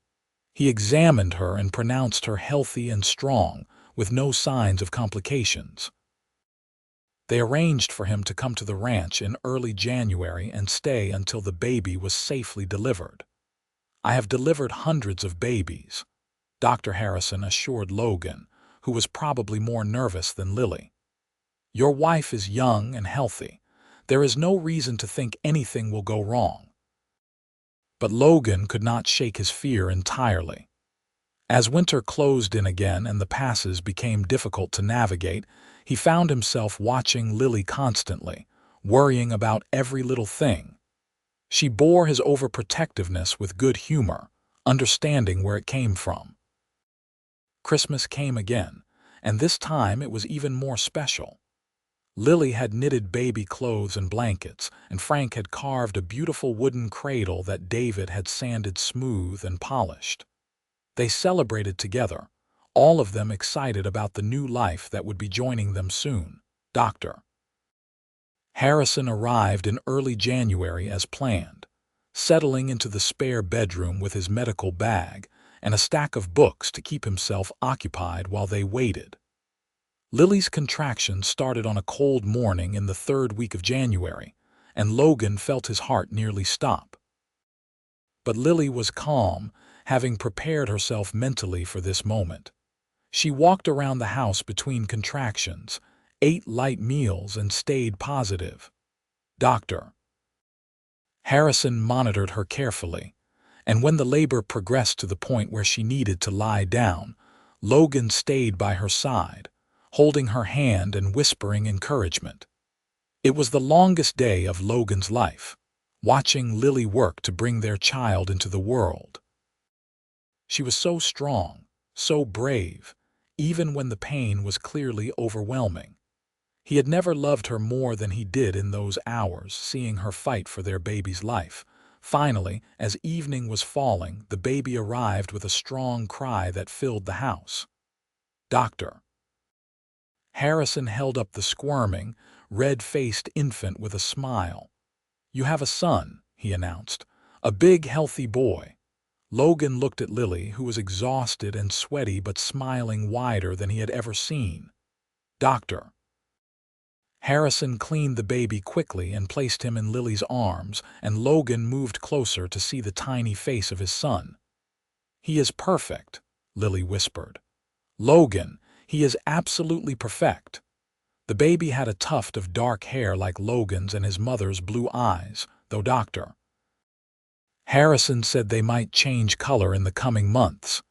He examined her and pronounced her healthy and strong, with no signs of complications. They arranged for him to come to the ranch in early January and stay until the baby was safely delivered. "I have delivered hundreds of babies," Dr. Harrison assured Logan, who was probably more nervous than Lily. "Your wife is young and healthy. There is no reason to think anything will go wrong." But Logan could not shake his fear entirely. As winter closed in again and the passes became difficult to navigate, he found himself watching Lily constantly, worrying about every little thing. She bore his overprotectiveness with good humor, understanding where it came from. Christmas came again, and this time it was even more special. Lily had knitted baby clothes and blankets, and Frank had carved a beautiful wooden cradle that David had sanded smooth and polished. They celebrated together, all of them excited about the new life that would be joining them soon. Dr. Harrison arrived in early January as planned, settling into the spare bedroom with his medical bag and a stack of books to keep himself occupied while they waited. Lily's contractions started on a cold morning in the 3rd week of January, and Logan felt his heart nearly stop. But Lily was calm, having prepared herself mentally for this moment. She walked around the house between contractions, ate light meals, and stayed positive. Dr. Harrison monitored her carefully, and when the labor progressed to the point where she needed to lie down, Logan stayed by her side, holding her hand and whispering encouragement. It was the longest day of Logan's life, watching Lily work to bring their child into the world. She was so strong, so brave, even when the pain was clearly overwhelming. He had never loved her more than he did in those hours, seeing her fight for their baby's life. Finally, as evening was falling, the baby arrived with a strong cry that filled the house. "Doctor." Harrison held up the squirming, red-faced infant with a smile. "You have a son," he announced. "A big, healthy boy." Logan looked at Lily, who was exhausted and sweaty but smiling wider than he had ever seen. "Doctor." Harrison cleaned the baby quickly and placed him in Lily's arms, and Logan moved closer to see the tiny face of his son. "He is perfect," Lily whispered. "Logan, he is absolutely perfect." The baby had a tuft of dark hair like Logan's and his mother's blue eyes, though Dr. Harrison said they might change color in the coming months.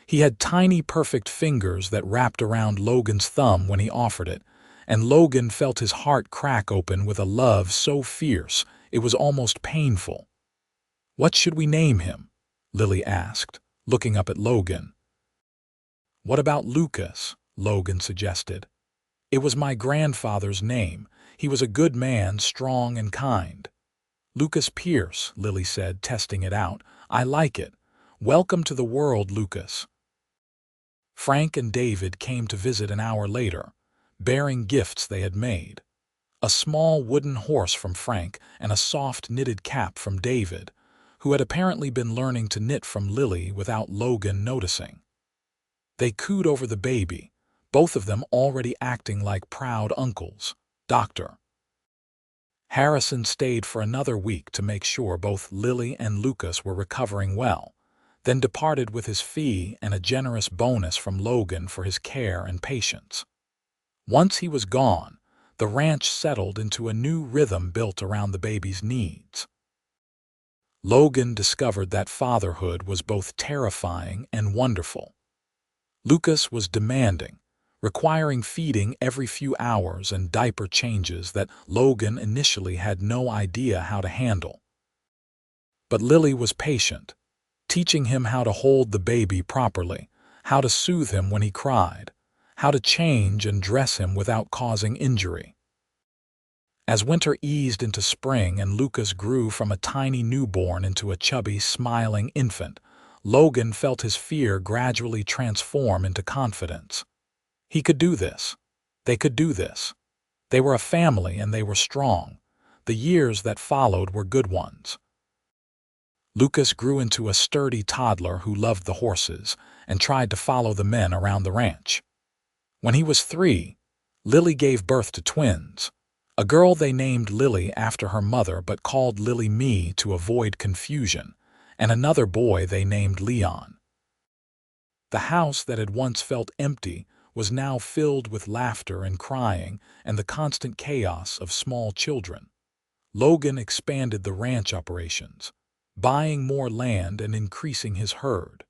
He had tiny perfect fingers that wrapped around Logan's thumb when he offered it, and Logan felt his heart crack open with a love so fierce it was almost painful. "What should we name him?" Lily asked, looking up at Logan. "What about Lucas?" Logan suggested. "It was my grandfather's name. He was a good man, strong and kind." "Lucas Pierce," Lily said, testing it out. "I like it. Welcome to the world, Lucas." Frank and David came to visit an hour later, bearing gifts they had made. A small wooden horse from Frank and a soft knitted cap from David, who had apparently been learning to knit from Lily without Logan noticing. They cooed over the baby, both of them already acting like proud uncles. Dr. Harrison stayed for another week to make sure both Lily and Lucas were recovering well, then departed with his fee and a generous bonus from Logan for his care and patience. Once he was gone, the ranch settled into a new rhythm built around the baby's needs. Logan discovered that fatherhood was both terrifying and wonderful. Lucas was demanding, requiring feeding every few hours and diaper changes that Logan initially had no idea how to handle. But Lily was patient, teaching him how to hold the baby properly, how to soothe him when he cried, how to change and dress him without causing injury. As winter eased into spring and Lucas grew from a tiny newborn into a chubby, smiling infant, Logan felt his fear gradually transform into confidence. He could do this. They could do this. They were a family and they were strong. The years that followed were good ones. Lucas grew into a sturdy toddler who loved the horses and tried to follow the men around the ranch. When he was 3, Lily gave birth to twins. A girl they named Lily after her mother but called Lily Me to avoid confusion, and another boy they named Leon. The house that had once felt empty was now filled with laughter and crying and the constant chaos of small children. Logan expanded the ranch operations, buying more land and increasing his herd.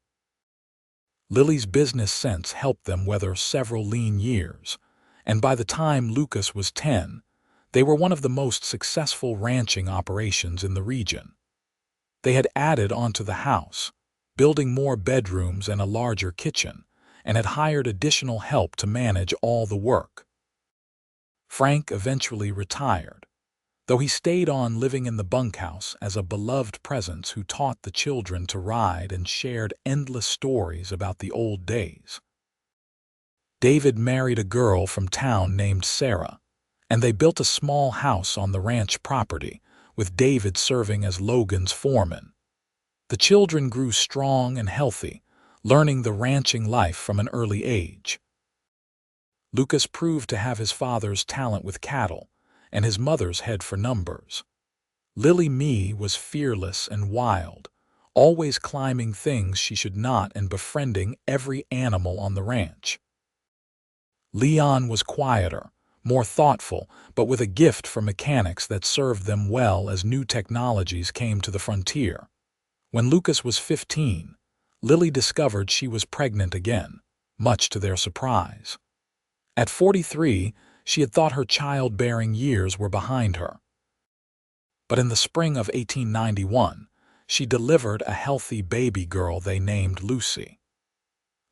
Lily's business sense helped them weather several lean years, and by the time Lucas was 10, they were one of the most successful ranching operations in the region. They had added onto the house, building more bedrooms and a larger kitchen, and had hired additional help to manage all the work. Frank eventually retired, though he stayed on living in the bunkhouse as a beloved presence who taught the children to ride and shared endless stories about the old days. David married a girl from town named Sarah, and they built a small house on the ranch property, with David serving as Logan's foreman. The children grew strong and healthy, learning the ranching life from an early age. Lucas proved to have his father's talent with cattle and his mother's head for numbers. Lily Me was fearless and wild, always climbing things she should not and befriending every animal on the ranch. Leon was quieter, more thoughtful, but with a gift for mechanics that served them well as new technologies came to the frontier. When Lucas was 15, Lily discovered she was pregnant again, much to their surprise. At 43, she had thought her childbearing years were behind her. But in the spring of 1891, she delivered a healthy baby girl they named Lucy.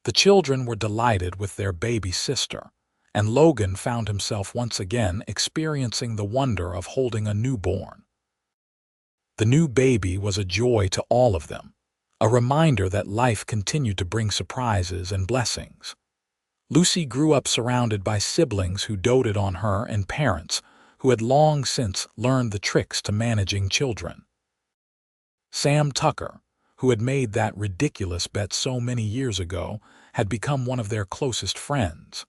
The children were delighted with their baby sister, and Logan found himself once again experiencing the wonder of holding a newborn. The new baby was a joy to all of them, a reminder that life continued to bring surprises and blessings. Lucy grew up surrounded by siblings who doted on her and parents who had long since learned the tricks to managing children. Sam Tucker, who had made that ridiculous bet so many years ago, had become one of their closest friends.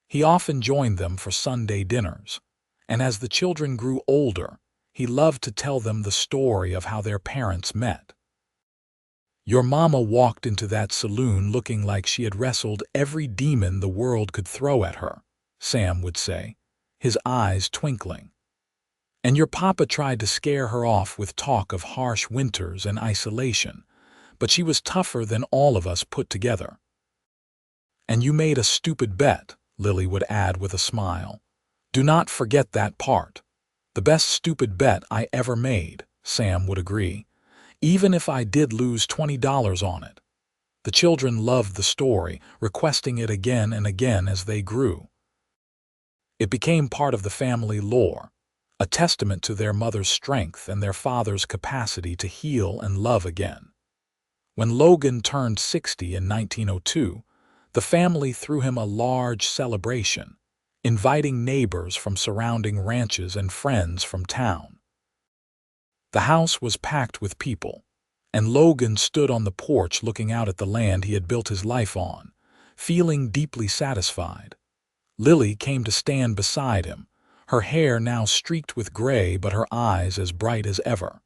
He often joined them for Sunday dinners, and as the children grew older, he loved to tell them the story of how their parents met. "Your mama walked into that saloon looking like she had wrestled every demon the world could throw at her," Sam would say, his eyes twinkling. "And your papa tried to scare her off with talk of harsh winters and isolation, but she was tougher than all of us put together. And you made a stupid bet," Lily would add with a smile. "Do not forget that part." "The best stupid bet I ever made," Sam would agree, "even if I did lose $20 on it." The children loved the story, requesting it again and again as they grew. It became part of the family lore, a testament to their mother's strength and their father's capacity to heal and love again. When Logan turned 60 in 1902, the family threw him a large celebration, inviting neighbors from surrounding ranches and friends from town. The house was packed with people, and Logan stood on the porch looking out at the land he had built his life on, feeling deeply satisfied. Lily came to stand beside him, her hair now streaked with gray but her eyes as bright as ever.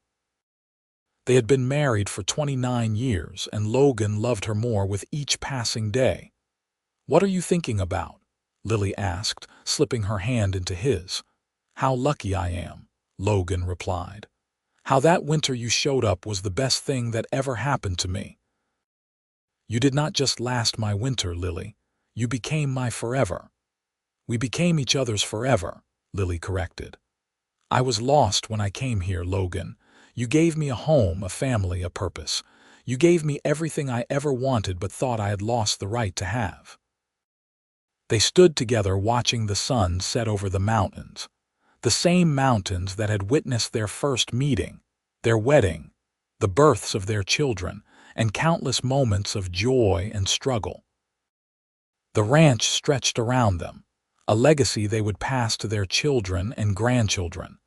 They had been married for 29 years, and Logan loved her more with each passing day. "What are you thinking about?" Lily asked, slipping her hand into his. "How lucky I am," Logan replied. "How that winter you showed up was the best thing that ever happened to me." "You did not just last my winter, Lily. You became my forever." "We became each other's forever," Lily corrected. "I was lost when I came here, Logan. You gave me a home, a family, a purpose. You gave me everything I ever wanted but thought I had lost the right to have." They stood together watching the sun set over the mountains, the same mountains that had witnessed their first meeting, their wedding, the births of their children, and countless moments of joy and struggle. The ranch stretched around them, a legacy they would pass to their children and grandchildren,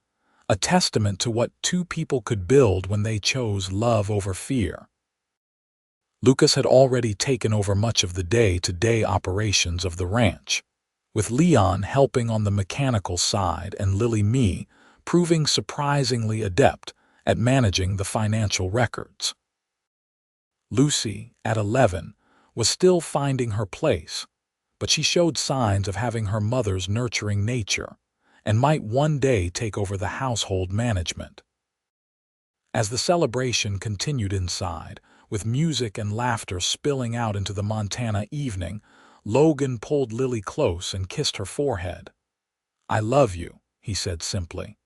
a testament to what two people could build when they chose love over fear. Lucas had already taken over much of the day-to-day operations of the ranch, with Leon helping on the mechanical side and Lily Mee proving surprisingly adept at managing the financial records. Lucy, at 11, was still finding her place, but she showed signs of having her mother's nurturing nature and might one day take over the household management. As the celebration continued inside, with music and laughter spilling out into the Montana evening, Logan pulled Lily close and kissed her forehead. "I love you," he said simply.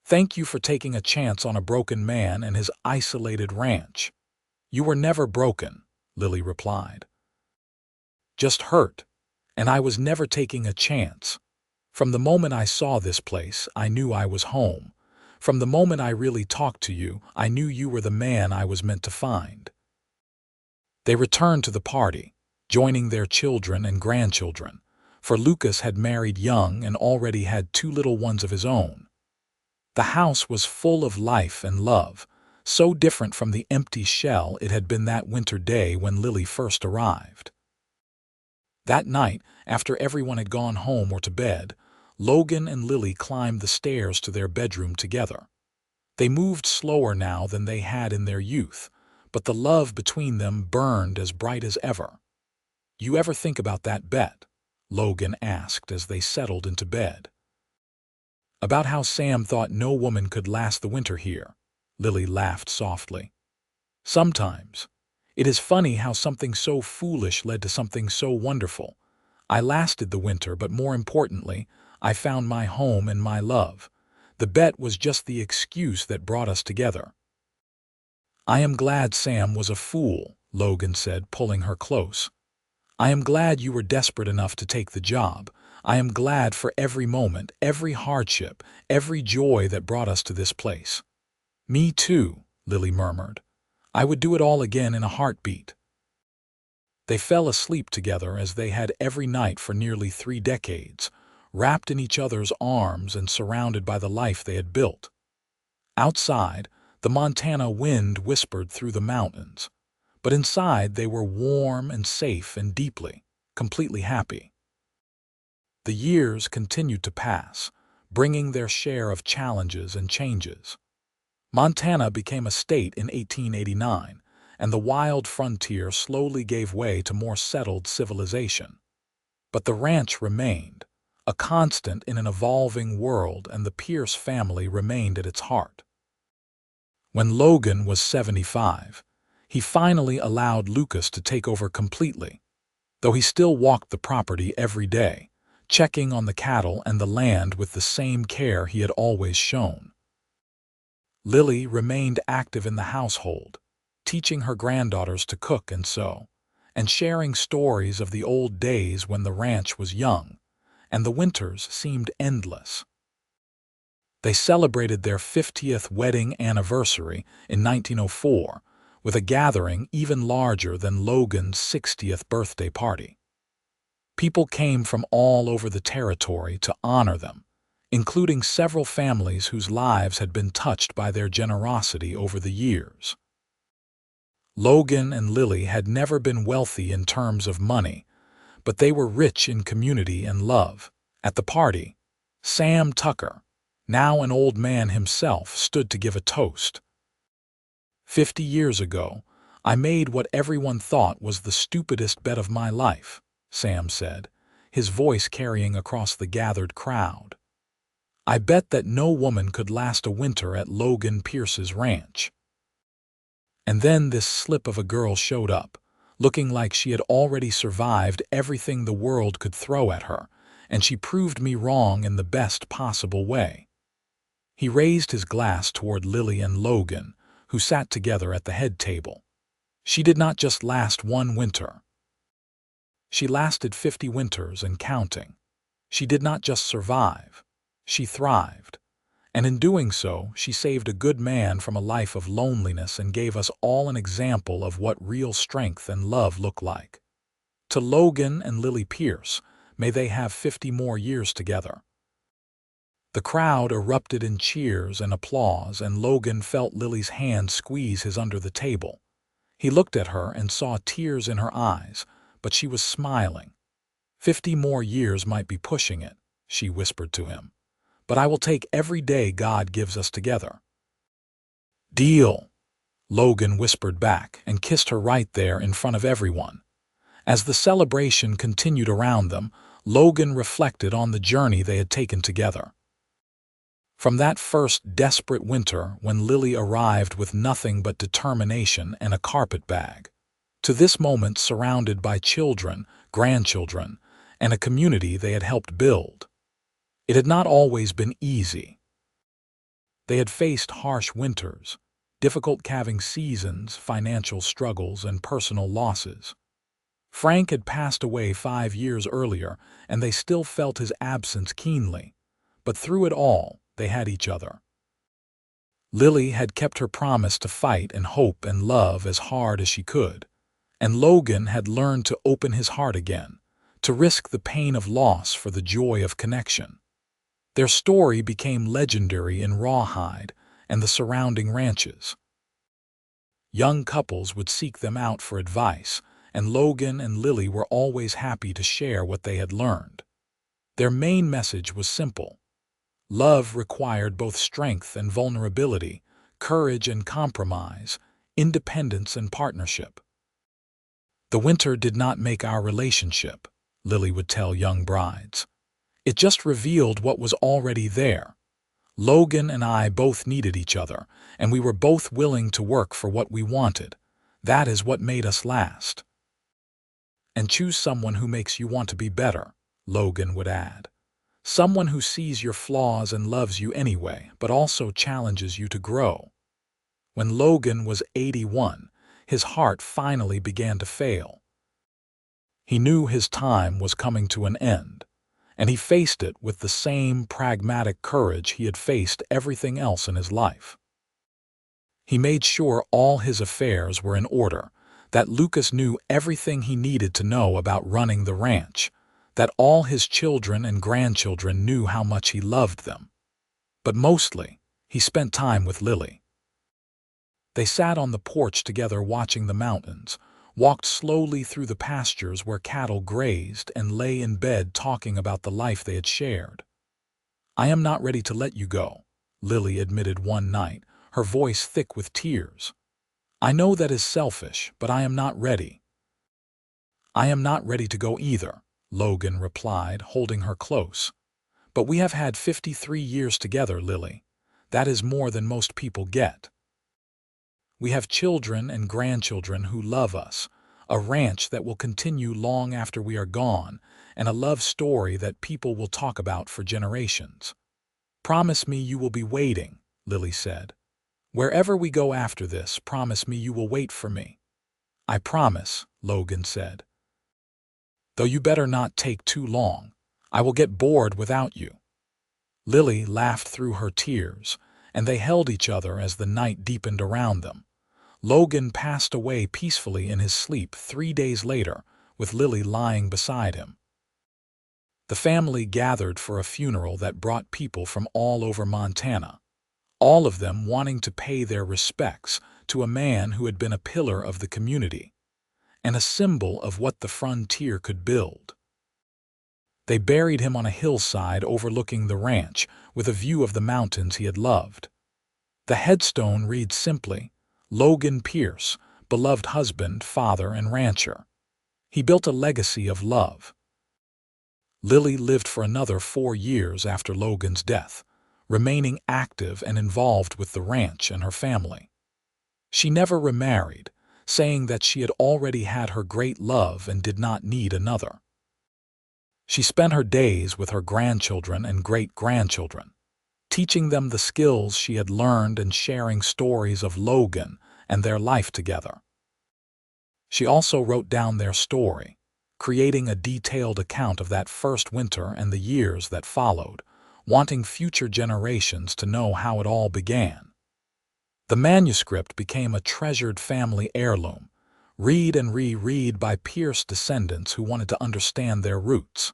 "Thank you for taking a chance on a broken man and his isolated ranch." "You were never broken," Lily replied. "Just hurt, and I was never taking a chance. From the moment I saw this place, I knew I was home. From the moment I really talked to you, I knew you were the man I was meant to find." They returned to the party, joining their children and grandchildren, for Lucas had married young and already had 2 little ones of his own. The house was full of life and love, so different from the empty shell it had been that winter day when Lily first arrived. That night, after everyone had gone home or to bed, Logan and Lily climbed the stairs to their bedroom together. They moved slower now than they had in their youth, but the love between them burned as bright as ever. "You ever think about that bet?" Logan asked as they settled into bed. About how Sam thought no woman could last the winter here. Lily laughed softly. Sometimes. It is funny how something so foolish led to something so wonderful. I lasted the winter, but more importantly, I found my home and my love. The bet was just the excuse that brought us together. I am glad Sam was a fool, Logan said, pulling her close. I am glad you were desperate enough to take the job. I am glad for every moment, every hardship, every joy that brought us to this place. Me too, Lily murmured. I would do it all again in a heartbeat. They fell asleep together as they had every night for nearly 3 decades, wrapped in each other's arms and surrounded by the life they had built. Outside, the Montana wind whispered through the mountains, but inside they were warm and safe and deeply, completely happy. The years continued to pass, bringing their share of challenges and changes. Montana became a state in 1889, and the wild frontier slowly gave way to more settled civilization. But the ranch remained, a constant in an evolving world, and the Pierce family remained at its heart. When Logan was 75, he finally allowed Lucas to take over completely, though he still walked the property every day, checking on the cattle and the land with the same care he had always shown. Lily remained active in the household, teaching her granddaughters to cook and sew, and sharing stories of the old days when the ranch was young, and the winters seemed endless. They celebrated their 50th wedding anniversary in 1904 with a gathering even larger than Logan's 60th birthday party. People came from all over the territory to honor them, including several families whose lives had been touched by their generosity over the years. Logan and Lily had never been wealthy in terms of money, but they were rich in community and love. At the party, Sam Tucker, now an old man himself, stood to give a toast. 50 years ago, I made what everyone thought was the stupidest bet of my life, Sam said, his voice carrying across the gathered crowd. I bet that no woman could last a winter at Logan Pierce's ranch. And then this slip of a girl showed up, looking like she had already survived everything the world could throw at her, and she proved me wrong in the best possible way. He raised his glass toward Lily and Logan, who sat together at the head table. She did not just last one winter. She lasted 50 winters and counting. She did not just survive. She thrived, and in doing so, she saved a good man from a life of loneliness and gave us all an example of what real strength and love look like. To Logan and Lily Pierce, may they have 50 more years together. The crowd erupted in cheers and applause, and Logan felt Lily's hand squeeze his under the table. He looked at her and saw tears in her eyes, but she was smiling. 50 more years might be pushing it, she whispered to him. But I will take every day God gives us together. Deal, Logan whispered back and kissed her right there in front of everyone. As the celebration continued around them, Logan reflected on the journey they had taken together. From that first desperate winter when Lily arrived with nothing but determination and a carpet bag, to this moment surrounded by children, grandchildren, and a community they had helped build. It had not always been easy. They had faced harsh winters, difficult calving seasons, financial struggles, and personal losses. Frank had passed away 5 years earlier, and they still felt his absence keenly. But through it all, they had each other. Lily had kept her promise to fight and hope and love as hard as she could, and Logan had learned to open his heart again, to risk the pain of loss for the joy of connection. Their story became legendary in Rawhide and the surrounding ranches. Young couples would seek them out for advice, and Logan and Lily were always happy to share what they had learned. Their main message was simple. Love required both strength and vulnerability, courage and compromise, independence and partnership. The winter did not make our relationship, Lily would tell young brides. It just revealed what was already there. Logan and I both needed each other, and we were both willing to work for what we wanted. That is what made us last. And choose someone who makes you want to be better, Logan would add. Someone who sees your flaws and loves you anyway, but also challenges you to grow. When Logan was 81, his heart finally began to fail. He knew his time was coming to an end, and he faced it with the same pragmatic courage he had faced everything else in his life. He made sure all his affairs were in order, that Lucas knew everything he needed to know about running the ranch, that all his children and grandchildren knew how much he loved them. But mostly, he spent time with Lily. They sat on the porch together watching the mountains, walked slowly through the pastures where cattle grazed, and lay in bed talking about the life they had shared. "I am not ready to let you go," Lily admitted one night, her voice thick with tears. "I know that is selfish, but I am not ready." "I am not ready to go either," Logan replied, holding her close. "But we have had 53 years together, Lily. That is more than most people get. We have children and grandchildren who love us, a ranch that will continue long after we are gone, and a love story that people will talk about for generations. Promise me you will be waiting," Lily said. "Wherever we go after this, promise me you will wait for me." "I promise," Logan said. "Though you better not take too long. I will get bored without you." Lily laughed through her tears, and they held each other as the night deepened around them. Logan passed away peacefully in his sleep 3 days later, with Lily lying beside him. The family gathered for a funeral that brought people from all over Montana, all of them wanting to pay their respects to a man who had been a pillar of the community, and a symbol of what the frontier could build. They buried him on a hillside overlooking the ranch, with a view of the mountains he had loved. The headstone reads simply, "Logan Pierce, beloved husband, father, and rancher." He built a legacy of love. Lily lived for another 4 years after Logan's death, remaining active and involved with the ranch and her family. She never remarried, saying that she had already had her great love and did not need another. She spent her days with her grandchildren and great-grandchildren, teaching them the skills she had learned and sharing stories of Logan and their life together. She also wrote down their story, creating a detailed account of that first winter and the years that followed, wanting future generations to know how it all began. The manuscript became a treasured family heirloom, read and reread by Pierce descendants who wanted to understand their roots.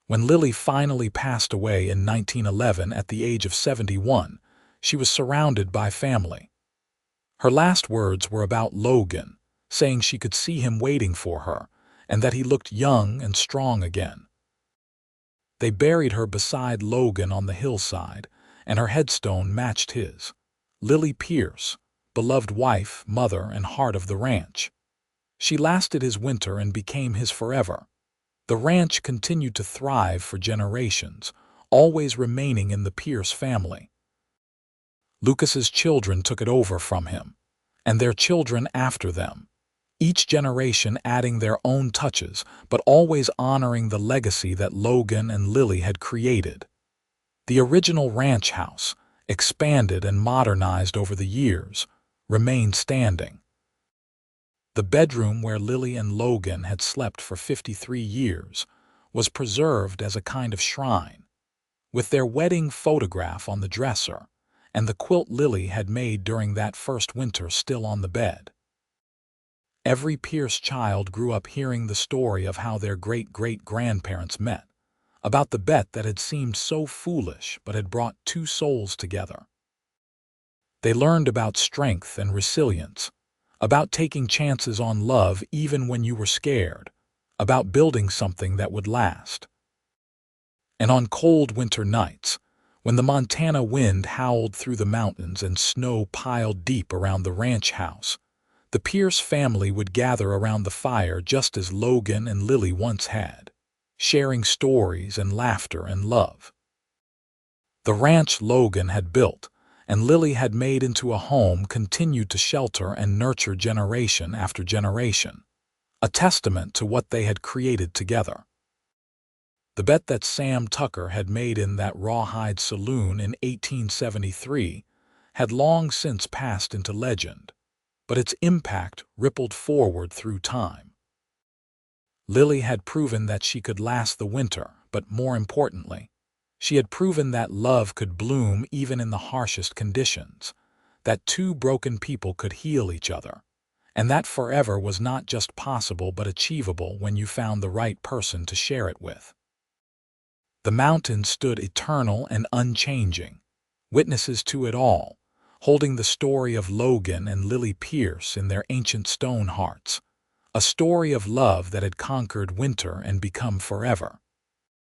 When Lily finally passed away in 1911 at the age of 71, she was surrounded by family. Her last words were about Logan, saying she could see him waiting for her, and that he looked young and strong again. They buried her beside Logan on the hillside, and her headstone matched his. Lily Pierce, beloved wife, mother, and heart of the ranch. She lasted his winter and became his forever. The ranch continued to thrive for generations, always remaining in the Pierce family. Lucas's children took it over from him, and their children after them, each generation adding their own touches, but always honoring the legacy that Logan and Lily had created. The original ranch house, expanded and modernized over the years, remained standing. The bedroom where Lily and Logan had slept for 53 years was preserved as a kind of shrine, with their wedding photograph on the dresser and the quilt Lily had made during that first winter still on the bed. Every Pierce child grew up hearing the story of how their great-great-grandparents met, about the bet that had seemed so foolish but had brought two souls together. They learned about strength and resilience, about taking chances on love even when you were scared, about building something that would last. And on cold winter nights, when the Montana wind howled through the mountains and snow piled deep around the ranch house, The Pierce family would gather around the fire just as Logan and Lily once had, sharing stories and laughter and love. The ranch Logan had built and Lily had made into a home continued to shelter and nurture generation after generation, a testament to what they had created together. The bet that Sam Tucker had made in that rawhide saloon in 1873 had long since passed into legend, but its impact rippled forward through time. Lily had proven that she could last the winter, but more importantly, she had proven that love could bloom even in the harshest conditions, that two broken people could heal each other, and that forever was not just possible but achievable when you found the right person to share it with. The mountains stood eternal and unchanging, witnesses to it all, holding the story of Logan and Lily Pierce in their ancient stone hearts, a story of love that had conquered winter and become forever.